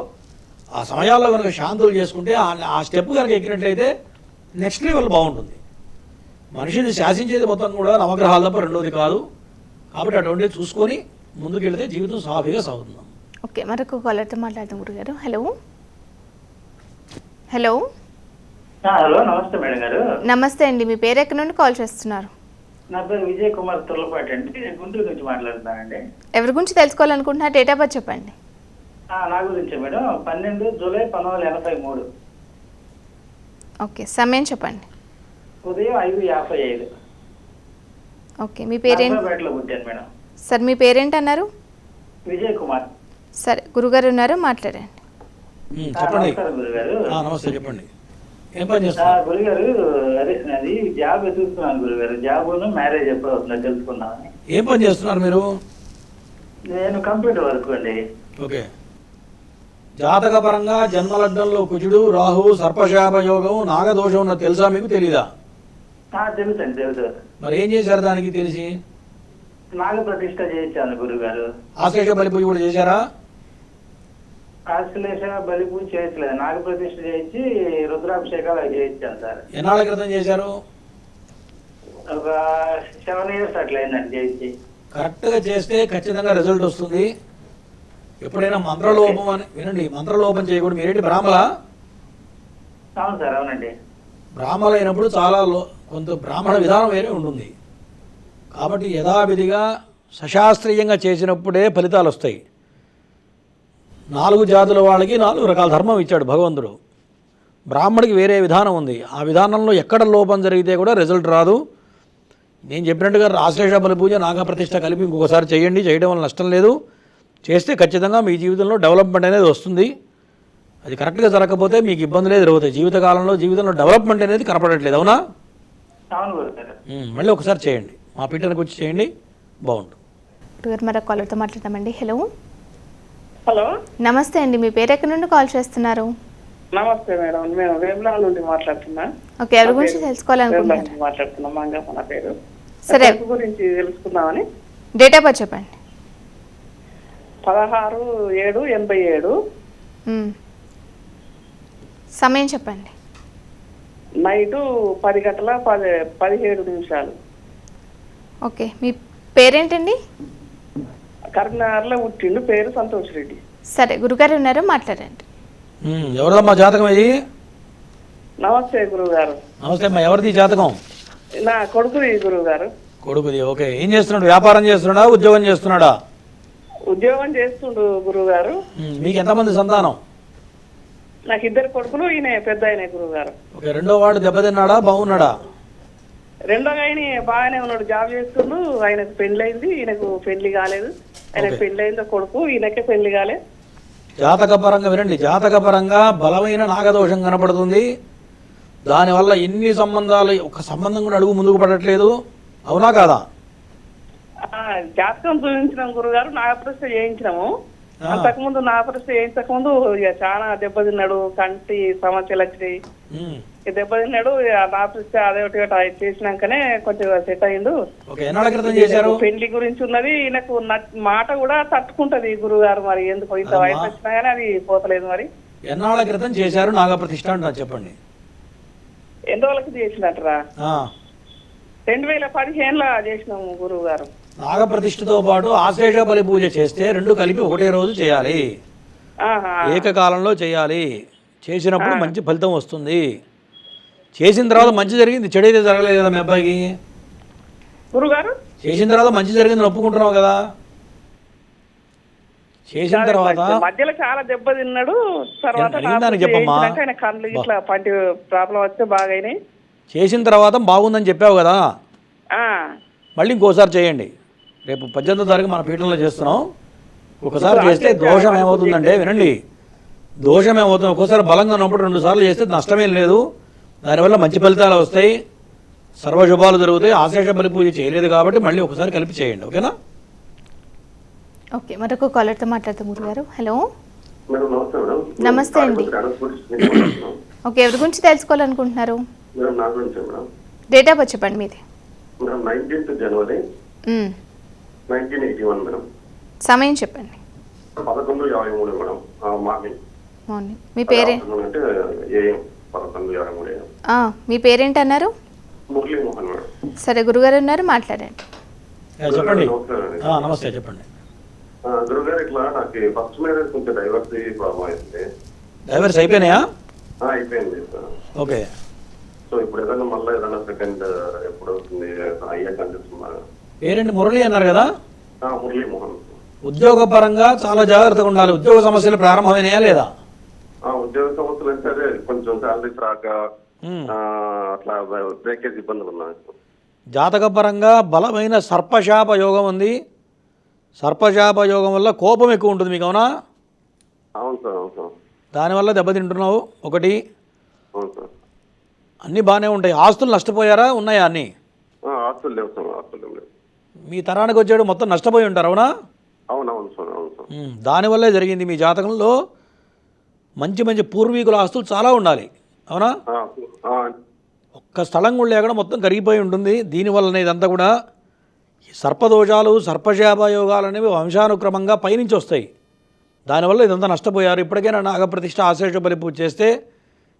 ఆ సమయాల్లో కనుక శాంతులు చేసుకుంటే ఆ స్టెప్ కనుక ఎక్కినట్లయితే నెక్స్ట్ లెవెల్ బాగుంటుంది. మనిషిని శాసించేది మొత్తం కూడా నవగ్రహాల తప్ప రెండోది కాదు. కాబట్టి అటువంటివి చూసుకొని ముందుకెళ్తే జీవితం సాఫీగా సాగుతుంది. ఓకే, మరొక కాలర్తో మాట్లాడతాం గురుగారు. హలో, హలో, హలో, నమస్తే మేడం గారు. నమస్తే అండి. మీ పేరు ఎక్కడి నుండి కాల్ చేస్తున్నారు? నా పేరు విజయ్ కుమార్ తుర్లపాటి అండి, నేను గుంటూరు నుంచి మాట్లాడుతున్నానండి. ఎవరి గురించి తెలుసుకోవాలనుకుంటున్నారు? డేట్ ఆఫ్ బర్త్ చెప్పండి. నా గురించే మేడం. 12 జూలై 1983 ఓకే, సమయం చెప్పండి. ఉదయం 5:55. ఓకే, మీ పేరేంటి? నర్సరావుపేటలో పుట్టాను మేడం. సార్ మీ పేరేంటి అన్నారు? విజయ్ కుమార్. సరే, గురుగారు ఉన్నారు, మాట్లాడండి. చెప్పండి. నమస్కారం గురుగారు. నమస్తే, చెప్పండి. ఏం పని చేస్తున్నారు? గురుగారు, అదే అది జాబ్ వెతుకుతున్నాను గురుగారు. జాబ్ మ్యారేజ్ ఎప్పుడు అవుతుందో తెలుసుకున్నామని. ఏం పని చేస్తున్నారు మీరు? నేను కంప్యూటర్ వర్క్ అండి. ఓకే. జాతకపరంగా జన్మలగ్నంలో కుజుడు, రాహు, సర్పశాప యోగం, నాగదోషం ఉన్నది తెలుసా మీకు? తెలీదా? తెలుసండి, తెలుసు. మరి ఏం చేశారు దానికి తెలిసి? నాగ ప్రతిష్ట చేయించాను గురుగారు. ఆశ్లేష బలి పూజ కూడా చేశారా? ఆశ్లేష బలి పూజ చేయట్లేదు. నాగ ప్రతిష్ట చేయించి రుద్రాభిషేకాలు అవి చేయించాను సార్. ఎన్నాళ్ళ క్రితం చేశారు? ఒక 7 years అట్లా అయిందండి చేయించి. కరెక్ట్గా చేస్తే ఖచ్చితంగా రిజల్ట్ వస్తుంది. ఎప్పుడైనా మంత్రలోపం అని వినండి, మంత్రలోపం చేయకూడదు. మీరేంటి బ్రాహ్మలా? అవును సార్, అవునండి. బ్రాహ్మలు అయినప్పుడు చాలా కొంత బ్రాహ్మణ విధానం వేరే ఉంటుంది. కాబట్టి యథావిధిగా సశాస్త్రీయంగా చేసినప్పుడే ఫలితాలు వస్తాయి. 4 జాతుల వాళ్ళకి 4 రకాల ధర్మం ఇచ్చాడు భగవంతుడు. బ్రాహ్మడికి వేరే విధానం ఉంది. ఆ విధానంలో ఎక్కడ లోపం జరిగితే కూడా రిజల్ట్ రాదు. నేను చెప్పినట్టుగా ఆశ్లేష బలి పూజ, నాగప్రతిష్ఠ కలిపి ఇంకొకసారి చేయండి. చేయడం వల్ల నష్టం లేదు. చేస్తే ఖచ్చితంగా మీ జీవితంలో డెవలప్మెంట్ అనేది వస్తుంది. అది కరెక్ట్గా జరగకపోతే మీకు ఇబ్బందులే ఎదురవుతాయి. జీవితంలో డెవలప్మెంట్ అనేది కనపడట్లేదు, అవునా? అవును గురుగారు. మళ్ళీ ఒకసారి చేయండి, మా పీఠానికి వచ్చి చేయండి, బాగుంటుంది. గురుగారు మరొక కాలర్తో మాట్లాడతామండి. హలో, హలో, నమస్తే అండి. మీ పేరు ఎక్కడి నుండి కాల్ చేస్తున్నారు? నమస్తే మేడం. మేము వేములవాడ నుండి మాట్లాడుతున్నా. ఓకే, ఎవరి గురించి తెలుసుకోవాలనుకుంటున్నారు? మాట్లాడుతున్నాం. మంగమ్మ నా పేరు. సరే, గురించి తెలుసుకుందామని. డేట్ ఆఫ్ బర్త్ చెప్పండి. 16/7/87. సమయం చెప్పండి. నైటు 10:17. ఓకే, మీ పేరేంటండి? కరీంనగర్లో పుట్టిండు. పేరు సంతోష్ రెడ్డి. సరే, గురుగారు ఉన్నారు, మాట్లాడండి. ఎవరిదమ్మా జాతకం ఇది? నమస్తే గురువు గారు. నమస్తే అమ్మా, ఎవరిది జాతకం? నా కొడుకుది గురువు గారు. కొడుకుది. ఓకే, ఏం చేస్తున్నాడు? వ్యాపారం చేస్తున్నాడా, ఉద్యోగం చేస్తున్నాడా? ఉద్యోగం చేస్తుండు గురువు గారు. మీకు ఎంతమంది సంతానం? నాకు 2 కొడుకులు, ఈయన పెద్ద ఆయన గురువు గారు. ఓకే, రెండో వాడు దెబ్బతిన్నాడా, బాగున్నాడా? రెండో ఆయన బాగానే ఉన్నాడు, జాబ్ చేస్తుండు. ఆయనకు పెళ్లైంది, ఈయనకు పెళ్లి కాలేదు. ఆయనకు పెళ్లైందో కొడుకు, ఈయనకే పెళ్లి కాలేదు. జాతకపరంగా వినండి, జాతకపరంగా బలమైన నాగదోషం కనపడుతుంది. దానివల్ల ఎన్ని సంబంధాలు, ఒక సంబంధం కూడా అడుగు ముందుకు పడట్లేదు, అవునా కాదా? జాతకం చూపించినాం గురుగారు, నాగప్రతిష్ఠ చేయించినాము. అంతకుముందు నాగప్రతిష్ఠ చేయించకముందు ఇక చాలా దెబ్బతిన్నాడు. కంటి సమస్యలు వచ్చినాయి, దెబ్బతిన్నాడు. నాగప్రతిష్ఠ అదొకటి చేసినాకనే కొంచెం సెట్ అయిండు. పెళ్లి గురించి ఉన్నది. ఈయనకు మాట కూడా తట్టుకుంటది గురుగారు. మరి ఎందుకు ఇంత వయసు వచ్చినా కానీ అది పోతలేదు. మరి ఎన్నాళ్ళ క్రితం చేశారు నాగప్రతిష్ఠ అంటే చెప్పండి. ఎన్ని రోజులకి చేసినట్టురా? 2015లో చేసినాము గురువు గారు. నాగప్రతిష్ఠతో పాటు ఆశ్లేష బలి పూజ చేస్తే 2 కలిపి ఒకటే రోజు చేయాలి, ఏకకాలంలో చేయాలి. చేసినప్పుడు మంచి ఫలితం వస్తుంది. చేసిన తర్వాత మంచి జరిగింది, చెడు అయితే జరగలేదు కదా మీ అబ్బాయికి? గురుగారు చేసిన తర్వాత మంచి జరిగింది ఒప్పుకుంటున్నావు కదా? చేసిన తర్వాత మధ్యలో చాలా దెబ్బ తిన్నాడు. తర్వాత చెప్పమ్మా, కళ్ళు ఇట్లా పంటి ప్రాబ్లం వస్తే బాగాయినాయి. చేసిన తర్వాత బాగుందని చెప్పావు కదా, మళ్ళీ ఇంకోసారి చేయండి. రేపు 18వ తారీఖు మన పీఠంలో చేస్తున్నాం. ఒకసారి చేస్తే దోషం ఏమవుతుందంటే, వినండి, దోషం ఏమవుతుంది, ఒక్కోసారి బలంగా ఉన్నప్పుడు 2 సార్లు చేస్తే నష్టమేం లేదు. దానివల్ల మంచి ఫలితాలు వస్తాయి, సర్వశుభాలు జరుగుతాయి. ఆశ్లేష బలి పూజ చేయలేదు కాబట్టి మళ్ళీ ఒకసారి కలిపి చేయండి, ఓకేనా? ఓకే, మరొక కాలర్తో మాట్లాడతాం గురుగారు. హలో, నమస్తే అండి. ఓకే, ఎవరి గురించి తెలుసుకోవాలనుకుంటున్నారు? డేట్ ఆఫ్ బర్త్ చెప్పండి మీది. 19th January 1981 madam. సమయం చెప్పండి. 11:53 మేడం, మార్నింగ్. మీ పేరే? అంటే AM 11:53. మీ పేరేంటి అన్నారు? మురళీ మోహన్ మేడం. సరే, గురుగారు ఉన్నారు, మాట్లాడండి. చెప్పండి. నమస్తే, చెప్పండి. గురుగారు, ఇట్లా నాకు ఫస్ట్ మ్యారేజ్ కొంచెం డైవర్స్ ప్రాబ్లం అయింది. డైవర్స్ అయిపోయినాయా? అయిపోయింది. ఓకే. సో ఇప్పుడు ఏదైనా మళ్ళీ ఏదైనా సెకండ్ ఎప్పుడు అవుతుంది అయ్యే కనిపిస్తున్నారు. పేరేంటి? మురళి అన్నారు కదా? మురళీ మోహన్. ఉద్యోగపరంగా చాలా జాగ్రత్తగా ఉండాలి. ఉద్యోగ సమస్యలు ప్రారంభమైనాయా లేదా? ఉద్యోగ సమస్యలు అంటే అదే కొంచెం శాలరీస్ రాక అట్లా బ్రేకేజ్ ఇబ్బందులు ఉన్నాయి. జాతకపరంగా బలమైన సర్పశాప యోగం ఉంది. సర్పశాప యోగం వల్ల కోపం ఎక్కువ ఉంటుంది మీకు, అవునా? అవును సార్, అవును సార్. దానివల్ల దెబ్బతింటున్నావు. ఒకటి. అవును సార్. అన్నీ బాగానే ఉంటాయి. ఆస్తులు నష్టపోయారా, ఉన్నాయా అన్నీ? ఆస్తులు లేవు సార్, ఆస్తులు లేవు. మీ తరానికి వచ్చాడు మొత్తం నష్టపోయి ఉంటారు, అవునా? అవునవును సార్, అవును సార్. దానివల్లే జరిగింది. మీ జాతకంలో మంచి మంచి పూర్వీకుల ఆస్తులు చాలా ఉండాలి, అవునా? ఒక్క స్థలం కూడా లేకుండా మొత్తం కరిగిపోయి ఉంటుంది. దీనివల్లనే ఇదంతా కూడా సర్పదోషాలు, సర్పశాపయోగాలు అనేవి వంశానుక్రమంగా పైనుంచి వస్తాయి. దానివల్ల ఇదంతా నష్టపోయారు. ఇప్పటికైనా నాగప్రతిష్ఠ, ఆశ్లేష బలి పూజ చేస్తే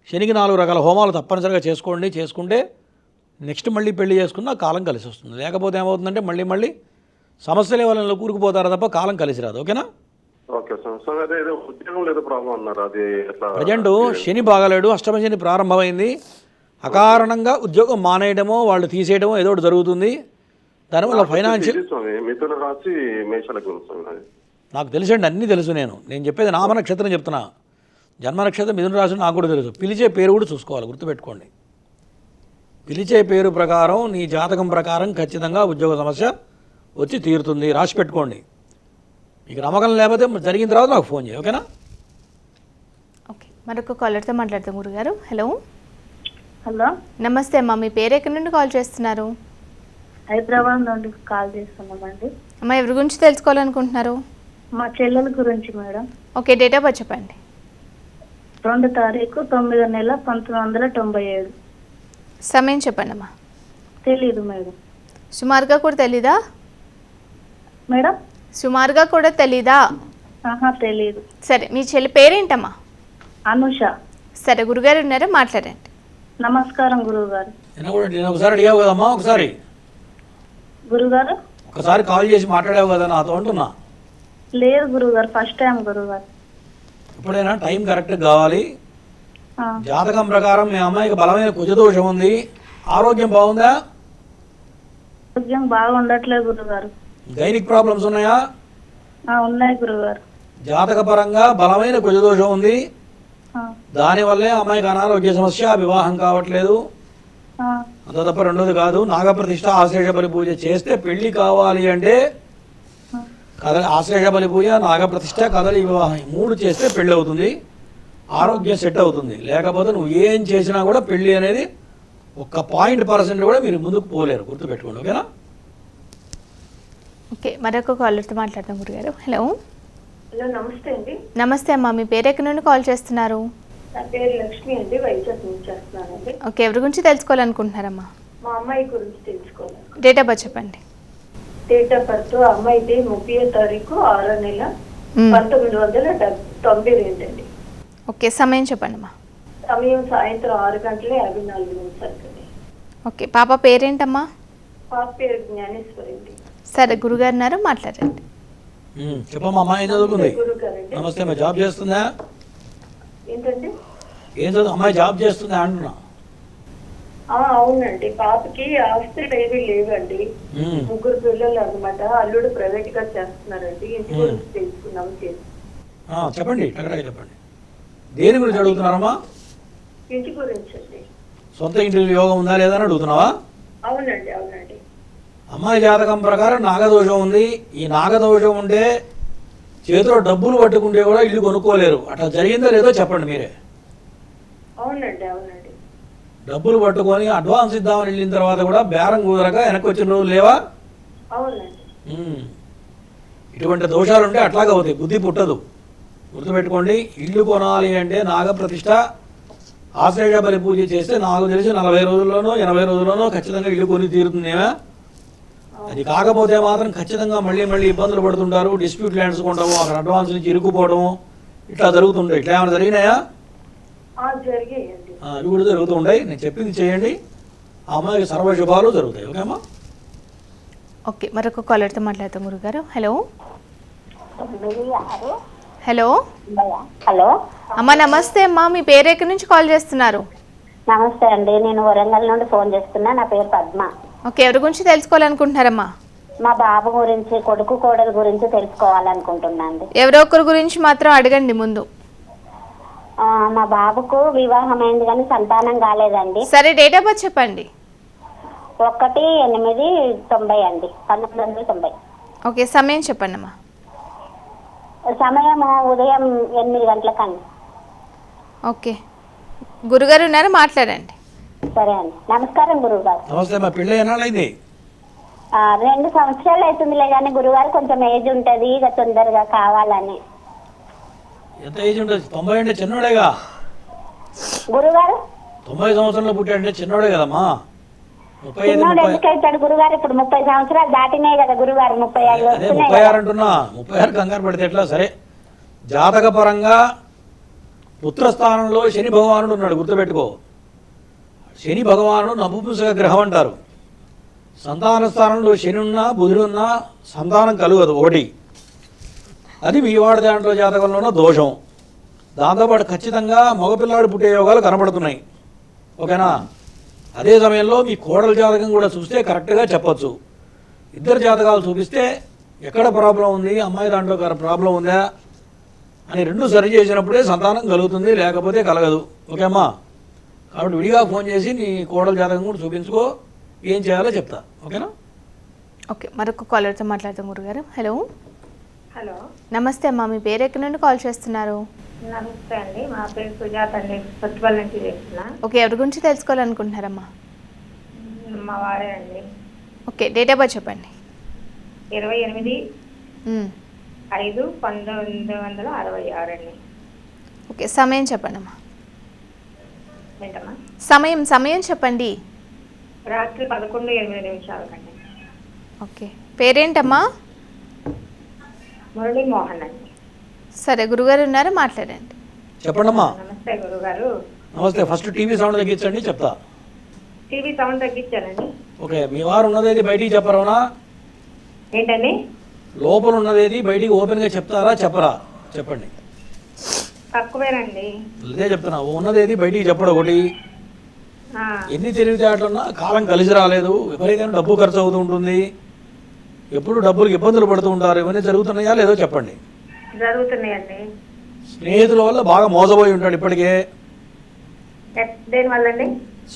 శనికి 4 రకాల హోమాలు తప్పనిసరిగా చేసుకుంటే నెక్స్ట్ మళ్ళీ పెళ్లి చేసుకున్న కాలం కలిసి వస్తుంది. లేకపోతే ఏమవుతుందంటే మళ్ళీ సమస్యలే వాళ్ళని కూరుకుపోతారు తప్ప కాలం కలిసి రాదు. ఓకేనా? Okay sir. సార్ అదే ఏదో ఉద్యోగం లేదో ప్రాబ్లం అన్నారు, అది ఎట్లా? ప్రజెంట్ శని బాగాలేడు, అష్టమ శని ప్రారంభమైంది. అకారణంగా ఉద్యోగం మానేయడమో వాళ్ళు తీసేయడమో ఏదో ఒకటి జరుగుతుంది. దానివల్ల ఫైనాన్షియల్ మిథున రాశి మేషలగ్నం స్వామి. నాకు తెలుసండి, అన్నీ తెలుసు. నేను చెప్పేది నామ నక్షత్రం చెప్తున్నా. జన్మ నక్షత్రం మిథున రాశి నాకు కూడా తెలుసు. పిలిచే పేరు కూడా చూసుకోవాలి, గుర్తుపెట్టుకోండి. పిలిచే పేరు ప్రకారం నీ జాతకం ప్రకారం ఖచ్చితంగా ఉద్యోగ సమస్య వచ్చి తీరుతుంది. రాసి పెట్టుకోండి. మీకు నమ్మకం లేకపోతే జరిగిన తర్వాత నాకు ఫోన్ చేయి, ఓకేనా? ఓకే, మరొక కాలర్తో మాట్లాడతాం గురుగారు. హలో. హలో, నమస్తే అమ్మా, మీ పేరు ఎక్కడి నుండి కాల్ చేస్తున్నారు? హైదరాబాద్ నుండి కాల్ చేస్తున్నామండి. అమ్మా, ఎవరి గురించి తెలుసుకోవాలనుకుంటున్నారు? మా చెల్లెల గురించి madam. Okay, date of birth చెప్పండి. 2 తారీఖు 9వ నెల 1997. సమయం చెప్పండి అమ్మా. తెలీదు మేడం. సుమారుగా కూడా తెలీదా మేడం? సుమారుగా కూడా తెలీదా? తెలీదు. సరే, మీ చెల్లి పేరేంటమ్మా? అనుష. సరే, గురుగారు ఉన్నారా, మాట్లాడండి. నమస్కారం గురువు గారు. నేను ఒకసారి అడిగావు కదమ్మా, గురుగారు ఒకసారి కాల్ చేసి మాట్లాడావు కదా నాతో అంటున్నా. లేదు గురుగారు, ఫస్ట్ టైం గురుగారు. ఎప్పుడైనా టైం కరెక్ట్గా కావాలి. జాతకం ప్రకారం మీ అమ్మాయికి బలమైన కుజదోషం ఉంది. ఆరోగ్యం బాగుందా? ఆరోగ్యం బాగుండట్లేదు గురుగారు. గైనిక్ ప్రాబ్లమ్స్ ఉన్నాయా? ఉన్నాయి గురుగారు. జాతక పరంగా బలమైన కుజదోషం ఉంది. దానివల్లే అమ్మాయికి అనారోగ్య సమస్య, వివాహం కావట్లేదు. అంత తప్ప రెండోది కాదు. నాగప్రతిష్ఠ, ఆశ్లేష బలి పూజ చేస్తే పెళ్లి కావాలి అంటే ఆశ్లేష బలి పూజ, నాగప్రతిష్ఠ, కదలి వివాహం 3 చేస్తే పెళ్ళి అవుతుంది. ఆరోగ్యం సెట్ అవుతుంది. లేకపోతే నువ్వు ఏం చేసినా కూడా పెళ్ళి అనేది 1% కూడా మీరు ముందుకు పోలేరు, గుర్తుపెట్టుకోండి, ఓకేనా? ఓకే, మరొక కాలర్తో మాట్లాడతాం గురుగారు. హలో. హలో, నమస్తే అండి. నమస్తే అమ్మా, మీ పేరు ఎక్కడి నుండి కాల్ చేస్తున్నారు? నా పేరు లక్ష్మి అండి, వైజాగ్ నుంచి చేస్తున్నానండి. ఓకే, ఎవరి గురించి తెలుసుకోవాలనుకుంటున్నారమ్మా? మా అమ్మాయి గురించి తెలుసుకోవాలి. డేట్ ఆఫ్ బర్త్ చెప్పండి. డేట్ ఆఫ్ బర్త్ అమ్మాయిది 30వ తారీఖు 6వ నెల 1992 అండి. ఓకే, సమయం చెప్పండి అమ్మా. సమయం సాయంత్రం 6:54. ఓకే, పాప పేరేంటమ్మా? పాప పేరు జ్ఞానేశ్వరి అండి. సరే, గురుగారు ఉన్నారు, మాట్లాడండి. చెప్పమ్మా, అమ్మాయి ఏం చదువుకుంది? గురుగారండి. నమస్తే అమ్మా, జాబ్ చేస్తుందా? ఏంటండి? ఏం చదువు అమ్మాయి, జాబ్ చేస్తుందా అంటున్నా? అవునండి, పాపకి ఆస్తులు ఏవి లేవండి. 3 పిల్లలు అనమాట. అల్లుడు ప్రైవేట్ గా చేస్తున్నారండి. ఇంటి గురించి తెలుసుకున్నాము. చెప్పండి, చెప్పండి. దేని గురించి అడుగుతున్నారమ్మా? ఇంటి గురించి అండి. సొంత ఇంటి యోగం ఉందా లేదా అని అడుగుతున్నావా? అవునండి, అవునండి. అమ్మాయి జాతకం ప్రకారం నాగదోషం ఉంది. ఈ నాగదోషం ఉంటే చేతిలో డబ్బులు పట్టుకుంటే కూడా ఇల్లు కొనుక్కోలేరు. అట్లా జరిగిందో లేదో చెప్పండి మీరే. అవునండి, అవునండి. డబ్బులు పట్టుకొని అడ్వాన్స్ ఇద్దామని వెళ్ళిన తర్వాత కూడా బేరం కుదరక వెనక్కి వచ్చిన రోజులు లేవా? అవునండి. ఇటువంటి దోషాలు ఉంటే అట్లాగే అవుతాయి, బుద్ధి పుట్టదు, గుర్తుపెట్టుకోండి. ఇల్లు కొనాలి అంటే నాగప్రతిష్ఠ, ఆశ్లేష బలి పూజ చేస్తే నాకు తెలిసి 40 రోజుల్లోనో 80 రోజుల్లోనో ఖచ్చితంగా ఇల్లు కొని తీరుతుందేమో. అది కాకపోతే మాత్రం ఖచ్చితంగా మళ్ళీ ఇబ్బందులు పడుతుంటారు. డిస్ప్యూట్ ల్యాండ్స్ కొంటాము, అక్కడ అడ్వాన్స్ నుంచి ఇరుక్కుపోవడము ఇట్లా జరుగుతుంటాయి. ఇట్లా ఏమైనా జరిగినాయా? అవి కూడా జరుగుతూ ఉంటాయి. నేను చెప్పింది చేయండి, ఆ అమ్మాయికి సర్వశుభాలు జరుగుతాయి, ఓకేమ్మా? ఓకే, మరొక కాలర్తో మాట్లాడతాం గురుగారు. హలో. హలో. హలో అమ్మా, నమస్తే అమ్మా, మీ పేరు ఎక్కడి నుంచి కాల్ చేస్తున్నారు? నమస్తే అండి, నేను వరంగల్ నుండి ఫోన్ చేస్తున్నా. నా పేరు పద్మ. ఓకే, ఎవరి గురించి తెలుసుకోవాలనుకుంటున్నారమ్మా? మా బాబు గురించి, కొడుకు కోడలు గురించి తెలుసుకోవాలనుకుంటున్నాను. ఎవరో ఒకరి గురించి మాత్రం అడగండి ముందు. మా బాబుకు వివాహం అయింది కానీ సంతానం కాలేదండి. సరే, డేట్ ఆఫ్ బర్త్ చెప్పండి. 1/8/90 అండి, 1990. ఓకే, సమయం చెప్పండి అమ్మా. సమయం ఉదయం 8 గంటలకండి. ఓకే, గురుగారు ఉన్నారు, మాట్లాడండి. సరే అండి. నమస్కారం గురువుగారు. నమస్తే, మా పెళ్ళి ఎన్నాళ్ళైంది? 2 సంవత్సరాలు అవుతుందిలే కానీ గురుగారు కొంచెం ఏజ్ ఉంటుంది, ఇక తొందరగా కావాలని. ఎంత ఏజ్ ఉంటుంది? 90 అంటే చిన్నోడేగా. గురుగారు 90 సంవత్సరంలో పుట్టాడంటే చిన్నోడే కదమ్మా. 35 చిన్నోడు ఎందుకైతాడు గురుగారు? ఇప్పుడు 30 సంవత్సరాలు దాటినాయి కదా గురుగారు, 35 అదే వస్తున్నాయి 36 కదా. అంటున్నా. 36 కంగారు పడితే ఎట్లా? సరే, జాతక పరంగా పుత్రస్థానంలో శని భగవానుడు ఉన్నాడు, గుర్తుపెట్టుకో. శని భగవానుడు నపుంసక గ్రహం అంటారు. సంతాన స్థానంలో శని ఉన్నా బుధుడున్నా సంతానం కలుగదు, ఒకటి. అది మీ వాడి దాంట్లో జాతకంలో ఉన్న దోషం. దాంతోపాటు ఖచ్చితంగా మగపిల్లాడు పుట్టే యోగాలు కనబడుతున్నాయి, ఓకేనా? అదే సమయంలో మీ కోడల జాతకం కూడా చూస్తే కరెక్ట్గా చెప్పచ్చు. ఇద్దరు జాతకాలు చూపిస్తే ఎక్కడ ప్రాబ్లం ఉంది, అమ్మాయి దాంట్లో ప్రాబ్లం ఉందా అని రెండు సరి చేసినప్పుడే సంతానం కలుగుతుంది, లేకపోతే కలగదు, ఓకే అమ్మా? కాబట్టి విడిగా ఫోన్ చేసి నీ కోడల జాతకం కూడా చూపించుకో, ఏం చేయాలో చెప్తా, ఓకేనా? ఓకే, మరొక కాలర్తో మాట్లాడతాం గురుగారు. హలో. హలో, నమస్తే అమ్మా, మీ పేరు ఎక్కడి నుండి కాల్ చేస్తున్నారు? నమస్తే అండి. మా పేరు సుజాత అండి, సత్తుపల్లి నుంచి చేస్తున్నా. ఓకే, ఎవరి గురించి తెలుసుకోవాలనుకుంటున్నారమ్మా? మా వారే అండి. ఓకే, డేట్ ఆఫ్ బర్త్ చెప్పండి. 28/5/1966 అండి. ఓకే, సమయం చెప్పండి అమ్మా. ఏంటమ్మా? సమయం చెప్పండి. రాత్రి 11:08 కండి. ఓకే, పేరేంటమ్మా? మురళీ మోహన్ అండి. సరే, గురుగారు ఉన్నారు, మాట్లాడండి. చెప్పండమ్మా. నమస్తే గురుగారు. నమస్తే. ఫస్ట్ టీవీ సౌండ్ తగ్గించండి, చెప్తా. టీవీ సౌండ్ తగ్గించానండి. ఓకే, మీ వారు ఉన్నదేది బయటికి చెప్పరానా? ఏంటండి? లోపల ఉన్నదేది బయటికి ఓపెన్గా చెప్తారా చెప్పరా? చెప్పండి. తక్కువేనండి. అదే చెప్తున్నా, ఉన్నదేది బయటికి చెప్పడం ఒకటి. ఎన్ని తెలివితేటలున్నా కాలం కలిసి రాలేదు, విపరీతమైన డబ్బు ఖర్చు అవుతూ ఉంటుంది, ఎప్పుడు డబ్బులకు ఇబ్బందులు పడుతూ ఉంటారు, ఇవన్నీ జరుగుతున్నాయా లేదో చెప్పండి. జరుగుతున్నాయండి. స్నేహితుల వల్ల బాగా మోసపోయి ఉంటాడు ఇప్పటికే. దేని వల్ల అండి?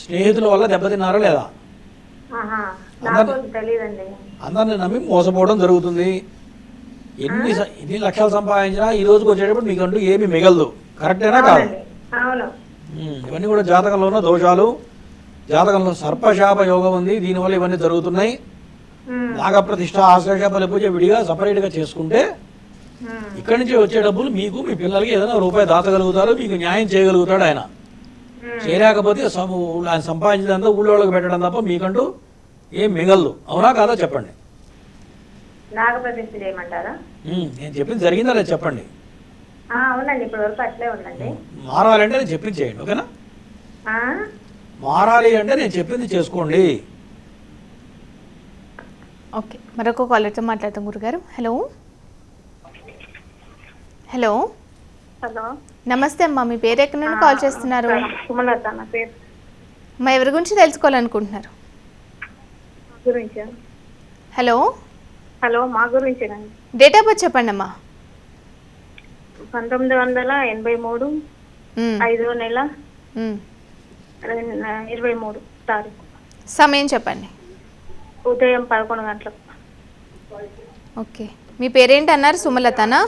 స్నేహితుల వల్ల దెబ్బతిన్నారా లేదా? నాకు తెలియదండి. అందరిని నమ్మి మోసపోవడం జరుగుతుంది. ఎన్ని లక్షలు సంపాదించినా ఈ రోజుకి వచ్చేటప్పుడు మీకంటూ ఏమీ మిగలదు, కరెక్టేనా కాదు? అవును. ఇవన్నీ కూడా జాతకంలో ఉన్న దోషాలు. జాతకంలో సర్పశాప యోగం ఉంది, దీనివల్ల ఇవన్నీ జరుగుతున్నాయి. నాగప్రతిష్ఠ, ఆశ్లేష, బలి పూజ విడిగా సపరేట్గా చేసుకుంటే ఇక్కడి నుంచి వచ్చే డబ్బులు మీకు మీ పిల్లలకి ఏదైనా రూపాయి దాచగలుగుతారు, మీకు న్యాయం చేయగలుగుతాడు ఆయన. చేయలేకపోతే ఆయన సంపాదించినంతా ఊళ్ళో వాళ్ళకి పెట్టడం తప్ప మీకంటూ ఏం మిగలదు, అవునా కాదా చెప్పండి. నాగప్రతిష్ఠ చేయమంటారా? నేను చెప్పింది జరిగిందా లేదు చెప్పండి. అవునండి, ఇప్పటి వరకు అట్లే ఉందండి. మారాలంటే నేను చెప్పింది చేయండి, ఓకేనా? మారాలి అంటే నేను చెప్పింది చేసుకోండి. ఓకే, మరొక కాలర్తో మాట్లాడతాం గురుగారు. హలో. హలో, నమస్తే అమ్మా, మీ పేరు ఎక్కడి నుండి కాల్ చేస్తున్నారు? సుమలత నా పేరు. మా ఎవరి గురించి తెలుసుకోవాలనుకుంటున్నారు? హలో. హలో, మా గురించేనండి. డేట్ ఆఫ్ బర్త్ చెప్పండి అమ్మా. 1983 5వ నెల 23 తారీఖు. సమయం చెప్పండి. ఉదయం 11 గంటలకు. ఓకే, మీ పేరేంటి అన్నారు? సుమలతనా?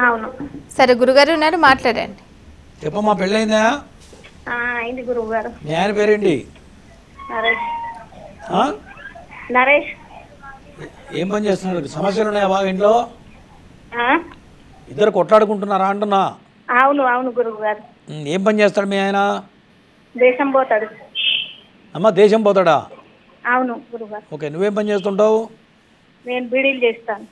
అవును. సరే, గురుగారు ఉన్నారు, మాట్లాడండి. చెప్పమ్మా, పెళ్ళైందా? అయింది గురువు గారు. మీ ఆయన పేరేంటి? నరేష్. ఆ? నరేష్. ఏం పని చేస్తున్నారు? సమస్యలు ఉన్నాయా బాగా ఇంట్లో? ఇద్దరు కొట్లాడుకుంటున్నారా అంటున్నా? అవును అవును గురువు గారు. ఏం పని చేస్తాడు మీ ఆయన? దేశం పోతాడు. అమ్మ, దేశం పోతాడా? అవును గురువు గారు. ఓకే, నువ్వేం పని చేస్తుంటావు? నేను బీడీలు చేస్తాను.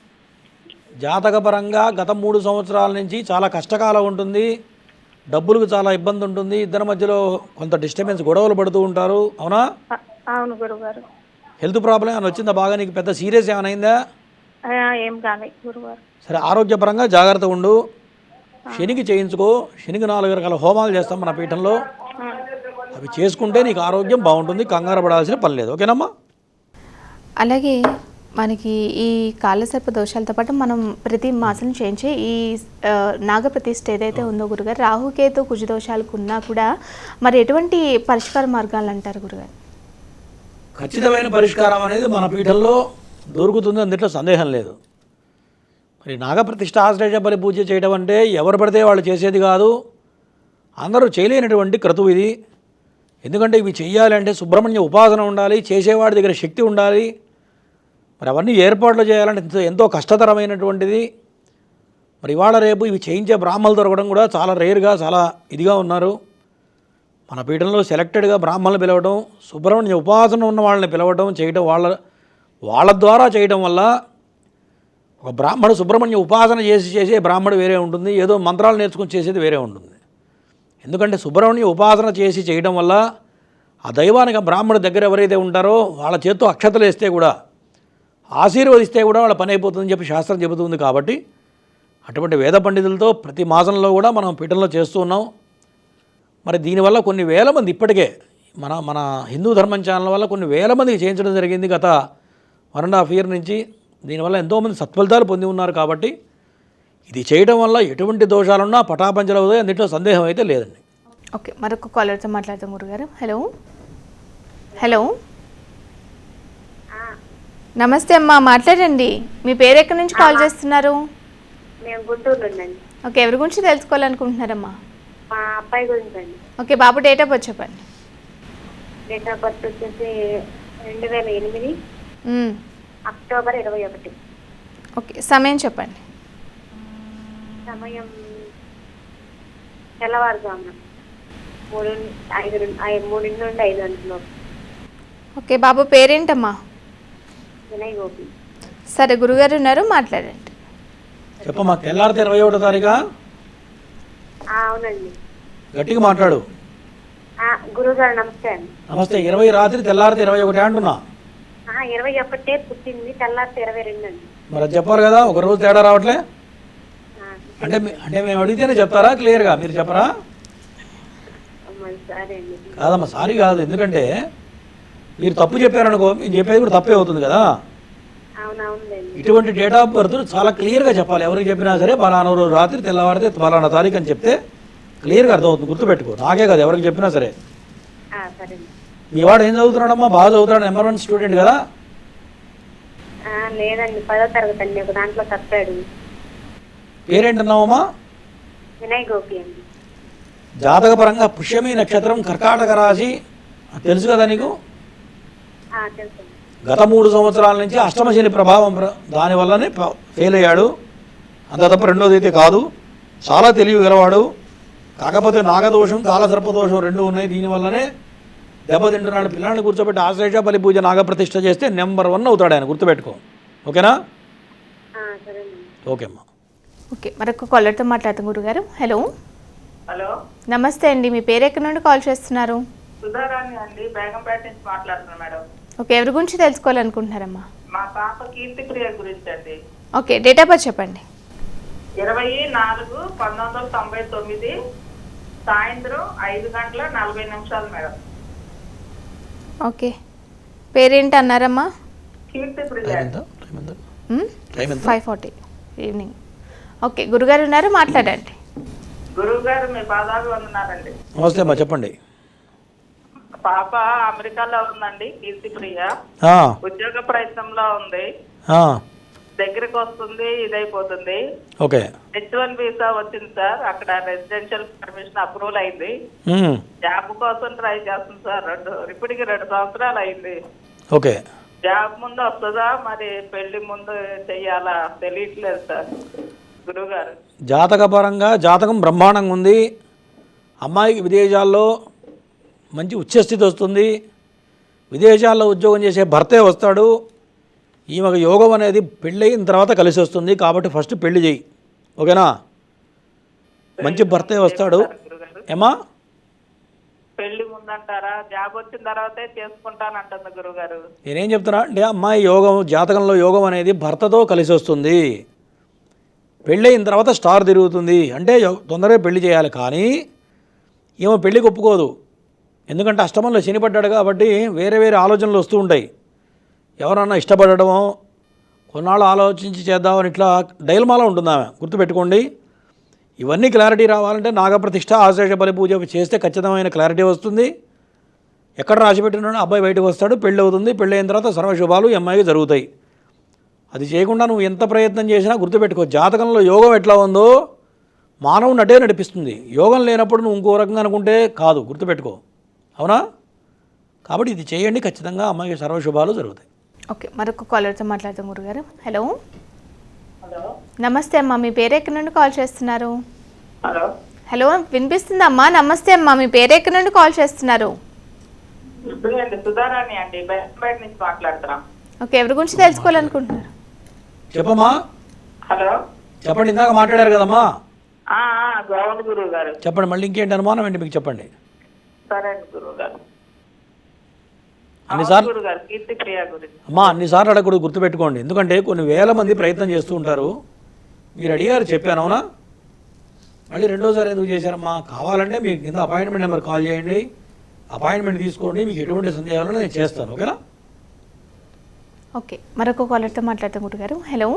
జాతకపరంగా గత 3 సంవత్సరాల నుంచి చాలా కష్టకాలం ఉంటుంది, డబ్బులకు చాలా ఇబ్బంది ఉంటుంది, ఇద్దరి మధ్యలో కొంత డిస్టర్బెన్స్, గొడవలు పడుతూ ఉంటారు, అవునా? అవును గురువు గారు. హెల్త్ ప్రాబ్లం ఏమైనా వచ్చిందా? బాగా నీకు పెద్ద సీరియస్ ఏమైనా అయిందా? ఏం కాలేదు గురువు గారు. సరే, ఆరోగ్యపరంగా జాగ్రత్త ఉండు. శనికి చేయించుకో. శనికి 4 రకాల హోమాలు చేస్తాం మన పీఠంలో, అవి చేసుకుంటే నీకు ఆరోగ్యం బాగుంటుంది, కంగారు పడాల్సిన పని లేదు, ఓకేనమ్మా? అలాగే మనకి ఈ కాలసర్ప దోషాలతో పాటు మనం ప్రతి మాసం చేయించే ఈ నాగప్రతిష్ఠ ఏదైతే ఉందో గురుగారు, రాహుకేతు కుజ దోషాలకు ఉన్నా కూడా మరి ఎటువంటి పరిష్కార మార్గాలు అంటారు గురుగారు? ఖచ్చితమైన పరిష్కారం అనేది మన పీఠంలో దొరుకుతుంది, అందులో సందేహం లేదు. మరి నాగప్రతిష్ఠ ఆశ్లేష బలి పూజ చేయడం అంటే ఎవరు పడితే వాళ్ళు చేసేది కాదు, అందరూ చేయలేనటువంటి క్రతువు ఇది. ఎందుకంటే ఇవి చెయ్యాలంటే సుబ్రహ్మణ్య ఉపాసన ఉండాలి, చేసేవాడి దగ్గర శక్తి ఉండాలి. మరి అవన్నీ ఏర్పాట్లు చేయాలంటే ఎంతో కష్టతరమైనటువంటిది. మరి ఇవాళ రేపు ఇవి చేయించే బ్రాహ్మణులు దొరకడం కూడా చాలా రేర్గా, చాలా ఇదిగా ఉన్నారు. మన పీఠంలో సెలెక్టెడ్గా బ్రాహ్మణులు పిలవడం, సుబ్రహ్మణ్య ఉపాసన ఉన్న వాళ్ళని పిలవడం, చేయడం, వాళ్ళ ద్వారా చేయడం వల్ల ఒక బ్రాహ్మణుడు సుబ్రహ్మణ్య ఉపాసన చేసే బ్రాహ్మణుడు వేరే ఉంటుంది, ఏదో మంత్రాలు నేర్చుకుని చేసేది వేరే ఉంటుంది. ఎందుకంటే సుబ్రహ్మణ్య ఉపాసన చేసి చేయడం వల్ల ఆ దైవానికి బ్రాహ్మణుడి దగ్గర ఎవరైతే ఉంటారో వాళ్ళ చేత్తో అక్షతలు వేస్తే కూడా, ఆశీర్వదిస్తే కూడా వాళ్ళ పని అయిపోతుందని చెప్పి శాస్త్రం చెబుతుంది. కాబట్టి అటువంటి వేద పండితులతో ప్రతి మాసంలో కూడా మనం పీఠంలో చేస్తూ ఉన్నాం. మరి దీనివల్ల కొన్ని వేల మంది ఇప్పటికే మన హిందూ ధర్మం ఛానల్ వల్ల కొన్ని వేల మందికి చేయించడం జరిగింది గత 1.5 year నుంచి. దీనివల్ల ఎంతోమంది సత్ఫలితాలు పొంది ఉన్నారు. కాబట్టి ఇది చేయడం వల్ల ఎటువంటి దోషాలున్నా పటాపంచలు అవుతాయి, అందులో సందేహం అయితే లేదండి. ఓకే, మరొక కాలర్తో మాట్లాడతాం గురుగారు. హలో హలో నమస్తే అమ్మా, మాట్లాడండి. మీ పేరు ఎక్కడి నుంచి కాల్ చేస్తున్నారు? మేము గుంటూరు నుండి. ఓకే, ఎవరి గురించి తెలుసుకోవాలనుకుంటున్నారమ్మా? మా అబ్బాయి గురించి అండి. Okay, Babu date of birth చెప్పండి. డేట్ ఆఫ్ బర్త్ వచ్చేసి 2008 అక్టోబర్ 21. ఓకే, సమయం చెప్పండి. సమయం తెల్లవారుజామున 3 నుండి 5 గంటల. ఓకే, బాబు పేరేంటమ్మా? వినయ్ గోపి. సరే, గురుగారు ఉన్నారు, మాట్లాడండి. చెప్పమ్మా. తెల్లారితే 21వ తారీఖా? అవునండి. గట్టిగా మాట్లాడు. గురుగారు నమస్తే అండి. నమస్తే. 20 రాత్రి తెల్లారితే 21 అంటున్నా. 21 పుట్టింది, తెల్లారితే 22 అండి. మరి అది చెప్పాలి కదా, ఒక రోజు తేడా రావట్లే. అంటే మేము అడిగితేనే చెప్తారా? క్లియర్గా మీరు చెప్పరా? సరే అండి. కాదమ్మా, సారీ కాదు. ఎందుకంటే మీరు తప్పు చెప్పారనుకో, మీరు చెప్పేది కూడా తప్పే అవుతుంది కదా. అవునవునండి. ఇటువంటి డేట్ ఆఫ్ బర్త్ చాలా క్లియర్గా చెప్పాలి. ఎవరికి చెప్పినా సరే పలానా రోజు రాత్రి తెల్లవారితే పలానా తారీఖు అని చెప్తే క్లియర్గా అర్థమవుతుంది. గుర్తుపెట్టుకో, నాకే కాదు ఎవరికి చెప్పినా సరే. సరే. మీ వాడు ఏం చదువుతున్నాడమ్మా? బాగా చదువుతాడు, నెంబర్ 1 స్టూడెంట్ కదా? లేదండి, 10వ తరగతి అండి. ఒక దాంట్లో తప్పాడు. పేరేంటున్నావమ్మా? వినయ్ గోపి అండి. జాతకపరంగా పుష్యమి నక్షత్రం, కర్కాటక రాశి, తెలుసు కదా నీకు? తెలుసు. గత 3 సంవత్సరాల నుంచి అష్టమ శని ప్రభావం, దానివల్లనే ఫెయిల్ అయ్యాడు. అంత తప్ప రెండోది అయితే కాదు. చాలా తెలివి గలవాడు. కాకపోతే నాగదోషం, కాలసర్పదోషం 2 ఉన్నాయి. దీనివల్లనే దెబ్బతింటున్నాడు. పిల్లల్ని కూర్చోబెట్టి ఆశ్లేష బలి పూజ నాగప్రతిష్ఠ చేస్తే నెంబర్ 1 అవుతాడు ఆయన, గుర్తుపెట్టుకో. ఓకేనా? ఓకే అమ్మా. ఓకే, మరొక కాలర్తో మాట్లాడతాం గురుగారు. హలో హలో నమస్తే అండి, మీ పేరు ఎక్కడి నుండి కాల్ చేస్తున్నారు? సుధారాణి అండి, బేగంపేట నుంచి మాట్లాడుతున్నాను మేడం. ఓకే, ఎవరి గురించి తెలుసుకోవాలనుకుంటున్నారమ్మా? మా పాప కీర్తిప్రియ గురించి అండి. ఓకే, డేట్ ఆఫ్ బర్త్ చెప్పండి. 24/1999 సాయంత్రం 5:40 మేడం. ఓకే, పేరేంటి అన్నారమ్మా? కీర్తిప్రియ. 5:40 ఈవినింగ్. ఓకే, గురుగారు ఉన్నారు, మాట్లాడండి. గురువు గారు మీ పాదాలు వందనాలండి. నమస్తే అమ్మా, చెప్పండి. పాప అమెరికాలో ఉందండి, కీర్తిప్రియ. ఉద్యోగ ప్రయత్నంలో ఉంది, దగ్గరికి వస్తుంది, ఇదైపోతుంది. ఓకే. H1 వీసా వచ్చింది సార్, అక్కడ రెసిడెన్షియల్ పర్మిషన్ అప్రూవల్ అయింది. జాబ్ కోసం ట్రై చేస్తుంది సార్. ఇప్పటికి 2 సంవత్సరాలు అయింది. ఓకే. జాబ్ ముందు వస్తుందా, మరి పెళ్లి ముందు చెయ్యాలా తెలియట్లేదు సార్ గురువుగారు. జాతకపరంగా జాతకం బ్రహ్మాండంగా ఉంది. అమ్మాయికి విదేశాల్లో మంచి ఉచ్చస్థితి వస్తుంది. విదేశాల్లో ఉద్యోగం చేసే భర్తే వస్తాడు. ఈమెకు యోగం అనేది పెళ్ళి అయిన తర్వాత కలిసి వస్తుంది. కాబట్టి ఫస్ట్ పెళ్లి చేయి, ఓకేనా? మంచి భర్తే వస్తాడు. ఏమా? పెళ్లి ముందంటారా, జాబ్ వచ్చిన తర్వాతే చేసుకుంటానంటుంది గురుగారు. నేనేం చెప్తున్నా అంటే, అమ్మాయి యోగం, జాతకంలో యోగం అనేది భర్తతో కలిసి వస్తుంది. పెళ్ళి అయిన తర్వాత స్టార్ తిరుగుతుంది. అంటే తొందరగా పెళ్లి చేయాలి. కానీ ఈమె పెళ్ళికి ఒప్పుకోదు. ఎందుకంటే అష్టమంలో శని పడ్డాడు కాబట్టి వేరే వేరే ఆలోచనలు వస్తూ ఉంటాయి. ఎవరన్నా ఇష్టపడడమో కొన్నాళ్ళు ఆలోచించి చేద్దామని ఇట్లా డైలమాలో ఉంటుంది ఆమె. గుర్తుపెట్టుకోండి, ఇవన్నీ క్లారిటీ రావాలంటే నాగప్రతిష్ఠ ఆశ్లేష బలి పూజ చేస్తే ఖచ్చితమైన క్లారిటీ వస్తుంది. ఎక్కడ రాసిపెట్టినాడో అబ్బాయి బయటకు వస్తాడు, పెళ్ళి అవుతుంది. పెళ్ళి అయిన తర్వాత సర్వశుభాలు ఈ అమ్మాయికి జరుగుతాయి. అది చేయకుండా నువ్వు ఎంత ప్రయత్నం చేసినా గుర్తుపెట్టుకో, జాతకంలో యోగం ఎట్లా ఉందో మానవుని అటే నడిపిస్తుంది. యోగం లేనప్పుడు నువ్వు ఇంకో రకంగా అనుకుంటే కాదు, గుర్తుపెట్టుకో. అవునా? కాబట్టి ఇది చేయండి, ఖచ్చితంగా అమ్మాయికి సర్వశుభాలు జరుగుతాయి. ఓకే, మరొక కాలర్తో మాట్లాడతాం గురుగారు. హలో, నమస్తే అమ్మా, మీ పేరు ఎక్కడి నుండి కాల్ చేస్తున్నారు? హలో హలో, వినిపిస్తుందా అమ్మా? నమస్తే అమ్మా, మీ పేరు ఎక్కడి నుండి కాల్ చేస్తున్నారు? సుధారాణి అండి, బయట నుంచి మాట్లాడుతున్నా. ఓకే, ఎవరి గురించి తెలుసుకోవాలనుకుంటున్నారు? చెప్పమ్మా. హలో, చెప్పండి, ఇందాక మాట్లాడారు కదమ్మా. అవును గురువు గారు. చెప్పండి, మళ్ళీ ఇంకేంటి అనుమానం ఏంటి మీకు చెప్పండి. సరే గురువు గారు. అన్నిసార్లు గురువు గారు, కీర్తి ప్రియ గురించి. అమ్మా అన్నిసార్లు అడగకూడదు, గుర్తుపెట్టుకోండి. ఎందుకంటే కొన్ని వేల మంది ప్రయత్నం చేస్తూ ఉంటారు. మీరు అడిగారు, చెప్పాను. అవునా? మళ్ళీ రెండోసారి ఎందుకు చేశారమ్మా? కావాలంటే మీకు కింద అపాయింట్మెంట్ నెంబర్ కాల్ చేయండి, అపాయింట్మెంట్ తీసుకోండి. మీకు ఎటువంటి సందేహాలు నేను చేస్తాను. ఓకేనా? ఓకే, మరొక కాలర్తో మాట్లాడతాం గురుగారు. హలో,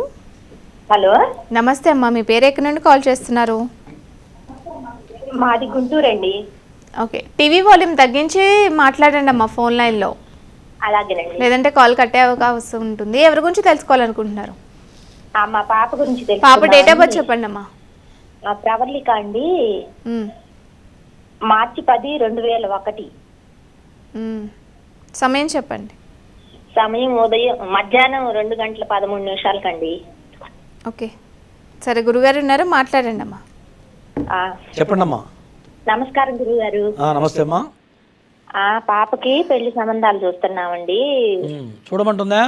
హలో, నమస్తే అమ్మా, మీ పేరు ఎక్కడి నుండి కాల్ చేస్తున్నారు? మాది గుంటూరు అండి. ఓకే, టీవీ వాల్యూమ్ తగ్గించి మాట్లాడండి అమ్మా ఫోన్ లైన్లో, అలాగేనండి. లేదంటే కాల్ కట్టే అవకాశం ఉంటుంది. ఎవరి గురించి తెలుసుకోవాలనుకుంటున్నారు? మా పాప గురించి పాప డేట్ ఆఫ్ బర్త్ చెప్పండి అమ్మా. ప్రవర్లిక అండి, మార్చి 10, 2001. సమయం చెప్పండి. సమయం మధ్యాహ్నం 2:13 ఓకే, సరే గురుగారు ఉన్నారు, మాట్లాడండి అమ్మా. చెప్పండి అమ్మా. నమస్కారం గురుగారు. నమస్తే అమ్మా. పాపకి పెళ్లి సంబంధాలు చూస్తున్నామండి. చూడమంటుందా?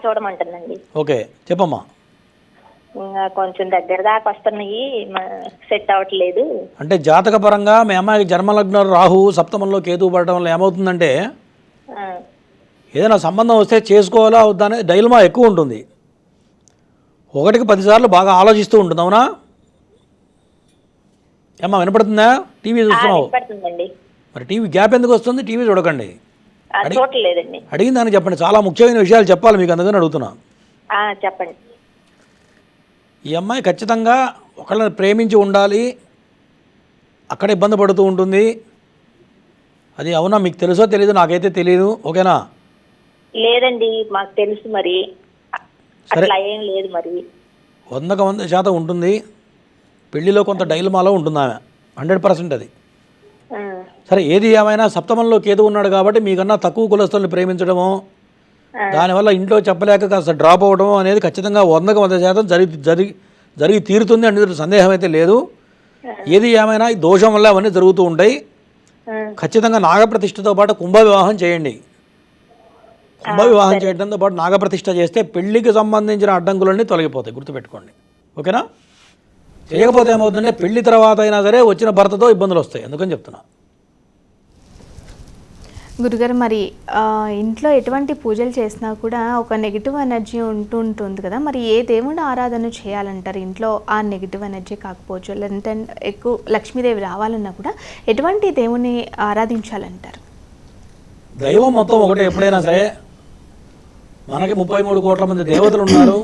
చూడమంటుందండి. ఓకే, చెప్పమ్మా. కొంచెం దగ్గర దాకా వస్తున్నాయి, సెట్ అవ్వట్లేదు. అంటే జాతక పరంగా మీ అమ్మాయికి జన్మలగ్న రాహు సప్తమంలో కేతు పడటం వల్ల ఏమవుతుందంటే, ఏదైనా సంబంధం వస్తే చేసుకోవాలా వద్దా అనేది డైలమా ఎక్కువ ఉంటుంది. 1కి 10 సార్లు బాగా ఆలోచిస్తూ ఉంటుంది. అవునా ఏమ్మా? వినపడుతుందా? టీవీ చూస్తున్నావు మరి, టీవీ గ్యాప్ ఎందుకు వస్తుంది? టీవీ చూడకండి, అడిగిన దానికి చెప్పండి. చాలా ముఖ్యమైన విషయాలు చెప్పాలి మీకు, అందుకని అడుగుతున్నా. చెప్పండి. ఈ అమ్మాయి ఖచ్చితంగా ఒకళ్ళని ప్రేమించి ఉండాలి, అక్కడ ఇబ్బంది పడుతూ ఉంటుంది. అది అవునా? మీకు తెలుసో తెలీదు, నాకైతే తెలియదు. ఓకేనా? లేదండి, మాకు తెలుసు. మరి అట్లా ఏం లేదు. మరి 100% ఉంటుంది. పెళ్లిలో కొంత డైలమాలో ఉంటుంది ఆమె, 100% అది. సరే, ఏది ఏమైనా సప్తమంలో కేతు ఉన్నాడు కాబట్టి మీకన్నా తక్కువ కులస్తుల్ని ప్రేమించడము, దానివల్ల ఇంట్లో చెప్పలేక కాస్త డ్రాప్ అవ్వడం అనేది ఖచ్చితంగా 100% జరిగి తీరుతుంది అనేది సందేహం అయితే లేదు. ఏది ఏమైనా ఈ దోషం వల్ల అవన్నీ జరుగుతూ ఉంటాయి. ఖచ్చితంగా నాగప్రతిష్ఠతో పాటు కుంభ వివాహం చేయండి. కుంభ వివాహం చేయడంతో పాటు నాగప్రతిష్ఠ చేస్తే పెళ్లికి సంబంధించిన అడ్డంకులన్నీ తొలగిపోతాయి, గుర్తుపెట్టుకోండి. ఓకేనా? చేయకపోతే ఏమవుతుందంటే పెళ్లి తర్వాత అయినా సరే వచ్చిన భర్తతో ఇబ్బందులు వస్తాయి, అందుకని చెప్తున్నా. గురుగారు, మరి ఇంట్లో ఎటువంటి పూజలు చేసినా కూడా ఒక నెగిటివ్ ఎనర్జీ ఉంటుంది కదా, మరి ఏ దేవుడు ఆరాధన చేయాలంటారు? ఇంట్లో ఆ నెగిటివ్ ఎనర్జీ కాకపోవచ్చు, లేదంటే ఎక్కువ లక్ష్మీదేవి రావాలన్నా కూడా ఎటువంటి దేవుని ఆరాధించాలంటారు? దైవం మొత్తం ఒకటే. ఎప్పుడైనా సరే మనకి 33 కోట్ల మంది దేవతలు ఉన్నారు.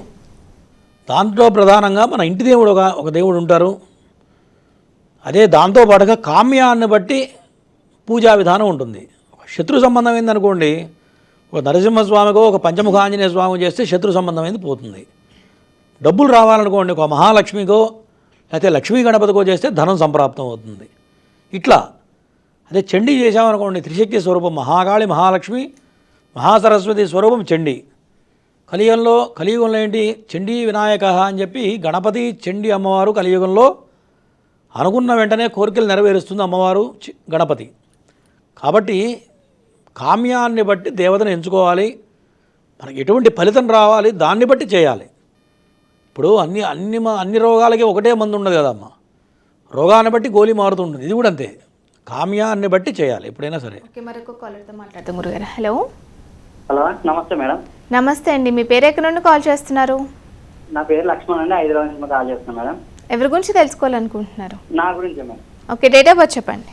దాంట్లో ప్రధానంగా మన ఇంటి దేవుడు ఒక దేవుడు ఉంటారు. అదే దాంతోపాటుగా కామ్యాన్ని బట్టి పూజా విధానం ఉంటుంది. శత్రు సంబంధం ఏందనుకోండి, ఒక నరసింహస్వామికో ఒక పంచముఖ ఆంజనేయ స్వామి చేస్తే శత్రు సంబంధం ఏంది పోతుంది. డబ్బులు రావాలనుకోండి, ఒక మహాలక్ష్మికో లేకపోతే లక్ష్మీ గణపతికో చేస్తే ధనం సంప్రాప్తం అవుతుంది. ఇట్లా అదే చండీ చేసామనుకోండి, త్రిశక్తి స్వరూపం మహాకాళి, మహాలక్ష్మి, మహాసరస్వతి స్వరూపం చండీ. కలియుగంలో ఏంటి, చండీ వినాయక అని చెప్పి గణపతి చండీ అమ్మవారు కలియుగంలో అనుకున్న వెంటనే కోరికలు నెరవేరుస్తుంది అమ్మవారు గణపతి. కాబట్టి కామ్యాన్ని బట్టి దేవతను ఎంచుకోవాలి. మనకి ఎటువంటి ఫలితం రావాలి దాన్ని బట్టి చేయాలి. ఇప్పుడు అన్ని రోగాలకి ఒకటే మందు ఉండదు కదమ్మా, రోగాన్ని బట్టి గోళీ మారుతుంటుంది. ఇది కూడా అంతే, కామ్యాన్ని బట్టి చేయాలి ఎప్పుడైనా సరే. ఓకే, మరొక కాలర్తో మాట్లాడతాం గురుగారు. హలో, నమస్తే మేడం. నమస్తే అండి, మీ పేరు ఎక్కడి నుండి కాల్ చేస్తున్నారు? నా పేరు లక్ష్మణ్ అండి, హైదరాబాద్ నుంచి కాల్ చేస్తున్నాను మేడం. ఎవరి గురించి తెలుసుకోవాలనుకుంటున్నారు? నా గురించి madam. Okay, date of birth చెప్పండి.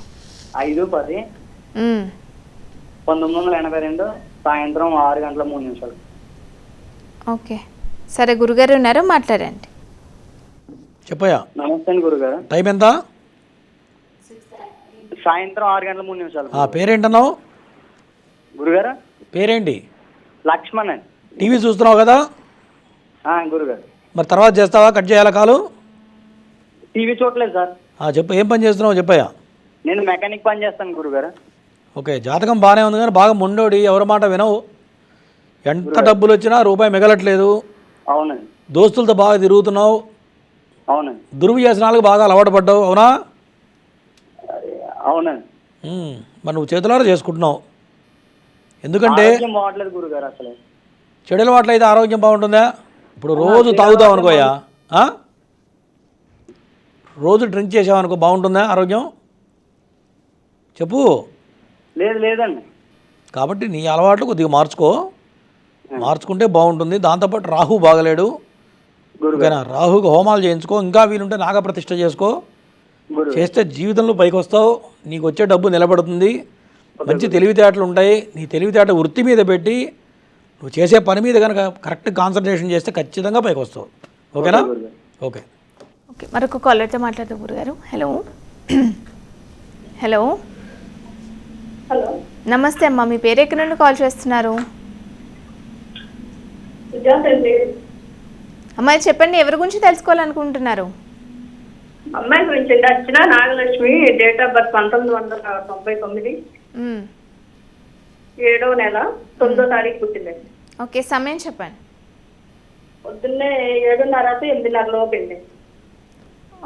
5/10/1982 సాయంత్రం 6:03. ఓకే, సరే గురుగారు ఉన్నారు, మాట్లాడండి. చెప్పయ్యా. నమస్తే అండి గురుగారు. టైం ఎంత? సాయంత్రం 6:03. పేరేంటన్నావు గురుగారు? పేరేంటి? లక్ష్మణ్ అండి. టీవీ చూస్తున్నావు కదా? గురుగారు. మరి తర్వాత చేస్తావా? కట్ చేయాలా కాలు? టీవీ చూడలేదు సార్. చెప్పు, ఏం పని చేస్తున్నావు చెప్పయ్యా. నేను మెకానిక్ పని చేస్తాను గురుగారు. ఓకే, జాతకం బాగానే ఉంది కానీ బాగా మొండోడి, ఎవరి మాట వినవు. ఎంత డబ్బులు వచ్చినా రూపాయి మిగలట్లేదు. అవునండి. దోస్తులతో బాగా తిరుగుతున్నావు. అవునండి. దుర్వ్యసనాలకు బాగా అలవాటు పడ్డావు, అవునా? అవునండి. మరి నువ్వు చేతులారా చేసుకుంటున్నావు. ఎందుకంటే బాగట్లేదు గురుగారు. అసలు చెడు అలవాట్లు అయితే ఆరోగ్యం బాగుంటుందా? ఇప్పుడు రోజు తాగుతావు అనుకోయా, రోజు డ్రింక్ చేసావనుకో బాగుంటుందా ఆరోగ్యం? చెప్పు. లేదండి. కాబట్టి నీ అలవాట్లు కొద్దిగా మార్చుకుంటే బాగుంటుంది. దాంతోపాటు రాహు బాగలేడు, ఓకేనా? రాహుకి హోమాలు చేయించుకో, ఇంకా వీలుంటే నాగప్రతిష్ఠ చేసుకో. చేస్తే జీవితంలో పైకి వస్తావు, నీకు వచ్చే డబ్బు నిలబడుతుంది, మంచి తెలివితేటలు ఉంటాయి. నీ తెలివితేట వృత్తి మీద పెట్టి నువ్వు చేసే పని మీద కనుక కరెక్ట్ కాన్సన్ట్రేషన్ చేస్తే ఖచ్చితంగా పైకి వస్తావు, ఓకేనా? ఓకే. ఓకే, మరొక కాలర్తో మాట్లాడతాం గురుగారు. హలో హలో హలో, నమస్తే అమ్మా, మీ పేరు ఎక్కడి నుండి కాల్ చేస్తున్నారు? అమ్మాయి చెప్పండి, ఎవరి గురించి తెలుసుకోవాలనుకుంటున్నారు? అమ్మాయి గురించి అర్చన నాగలక్ష్మి, డేట్ ఆఫ్ బర్త్ 1999, 7వ నెల 9వ తారీఖు పుట్టిందండి. ఓకే, సమయం చెప్పండి. పొద్దున్నే 7:30 to 8:30 లోపు అండి.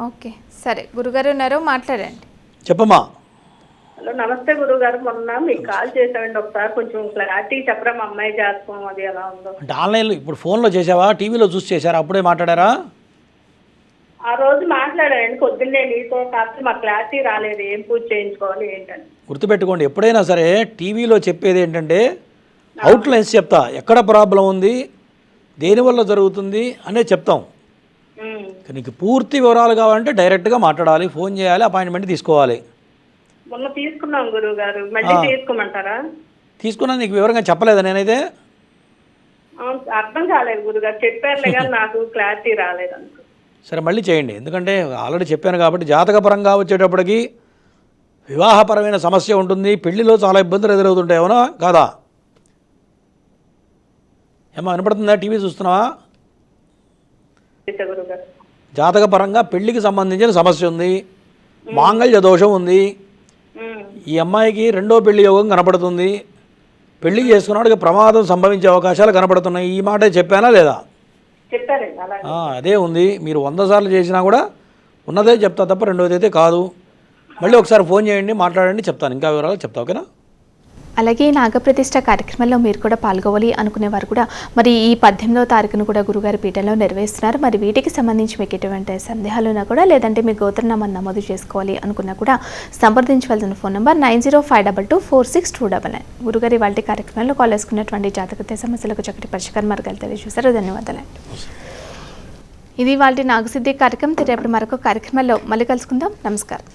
ఓకే, సరే గురుగారు ఉన్నారు, మాట్లాడండి. చెప్పమ్మా. హలో, నమస్తే గురువు గారు. మొన్న మీకు కాల్ చేసామండి, ఒకసారి కొంచెం క్లారిటీ చెప్పరా మా అమ్మాయి జాతకం అది ఎలా ఉందో. అంటే ఆన్లైన్లో ఇప్పుడు ఫోన్లో చేసావా, టీవీలో చూసి చేశారా, అప్పుడే మాట్లాడారా? ఆ రోజు మాట్లాడానండి పొద్దున్నే మీతో, కాకపోతే మాకు క్లారిటీ రాలేదు ఏం పూజ చేయించుకోవాలి ఏంటని. గుర్తుపెట్టుకోండి, ఎప్పుడైనా సరే టీవీలో చెప్పేది ఏంటంటే అవుట్లైన్స్ చెప్తా, ఎక్కడ ప్రాబ్లం ఉంది, దేనివల్ల జరుగుతుంది అనేది చెప్తాం. నీకు పూర్తి వివరాలు కావాలంటే డైరెక్ట్గా మాట్లాడాలి, ఫోన్ చేయాలి, అపాయింట్మెంట్ తీసుకోవాలి. మొన్న తీసుకున్నాం గురువు గారు, మళ్ళీ తీసుకోమంటారా? తీసుకున్నా, నీకు వివరంగా చెప్పలేదా నేనైతే? అర్థం కాలేదు గురుగారు, చెప్పారులే కానీ నాకు క్లారిటీ రాలేదు అనుకో. సరే మళ్ళీ చేయండి, ఎందుకంటే ఆల్రెడీ చెప్పాను కాబట్టి. జాతకపరంగా వచ్చేటప్పటికి వివాహపరమైన సమస్య ఉంటుంది, పెళ్లిలో చాలా ఇబ్బందులు ఎదురవుతుంటాయి, అవునా కాదా? ఏమో వినపడుతుందా? టీవీ చూస్తున్నావా? జాతకపరంగా పెళ్లికి సంబంధించిన సమస్య ఉంది, మాంగళ్య దోషం ఉంది. ఈ అమ్మాయికి రెండో పెళ్లి యోగం కనపడుతుంది, పెళ్లి చేసుకున్నాడికి ప్రమాదం సంభవించే అవకాశాలు కనపడుతున్నాయి. ఈ మాట చెప్పానా లేదా? అదే ఉంది. మీరు 100 సార్లు చేసినా కూడా ఉన్నదే చెప్తా తప్ప రెండోది అయితే కాదు. మళ్ళీ ఒకసారి ఫోన్ చేయండి, మాట్లాడండి, చెప్తాను, ఇంకా వివరాలు చెప్తా, ఓకేనా? అలాగే నాగప్రతిష్ఠ కార్యక్రమంలో మీరు కూడా పాల్గొవాలి అనుకునేవారు కూడా మరి ఈ 18వ తారీఖును కూడా గురుగారి పీఠంలో నిర్వహిస్తున్నారు. మరి వీటికి సంబంధించి మీకు ఎటువంటి సందేహాలు ఉన్నా కూడా, లేదంటే మీ గోత్రనామాన్ని నమోదు చేసుకోవాలి అనుకున్నా కూడా సంప్రదించవలసిన ఫోన్ నెంబర్ 90524629. గురుగారి వాళ్ళ కార్యక్రమంలో కాల్ చేసుకున్నటువంటి జాతకత సమస్యలకు చక్కటి పరిష్కార మార్గాలు తెలియజేశారు. ధన్యవాదాలండి. ఇది వాళ్ళ నాగసిద్ధి కార్యక్రమం. రేపటి మరొక కార్యక్రమంలో మళ్ళీ కలుసుకుందాం. నమస్కారం.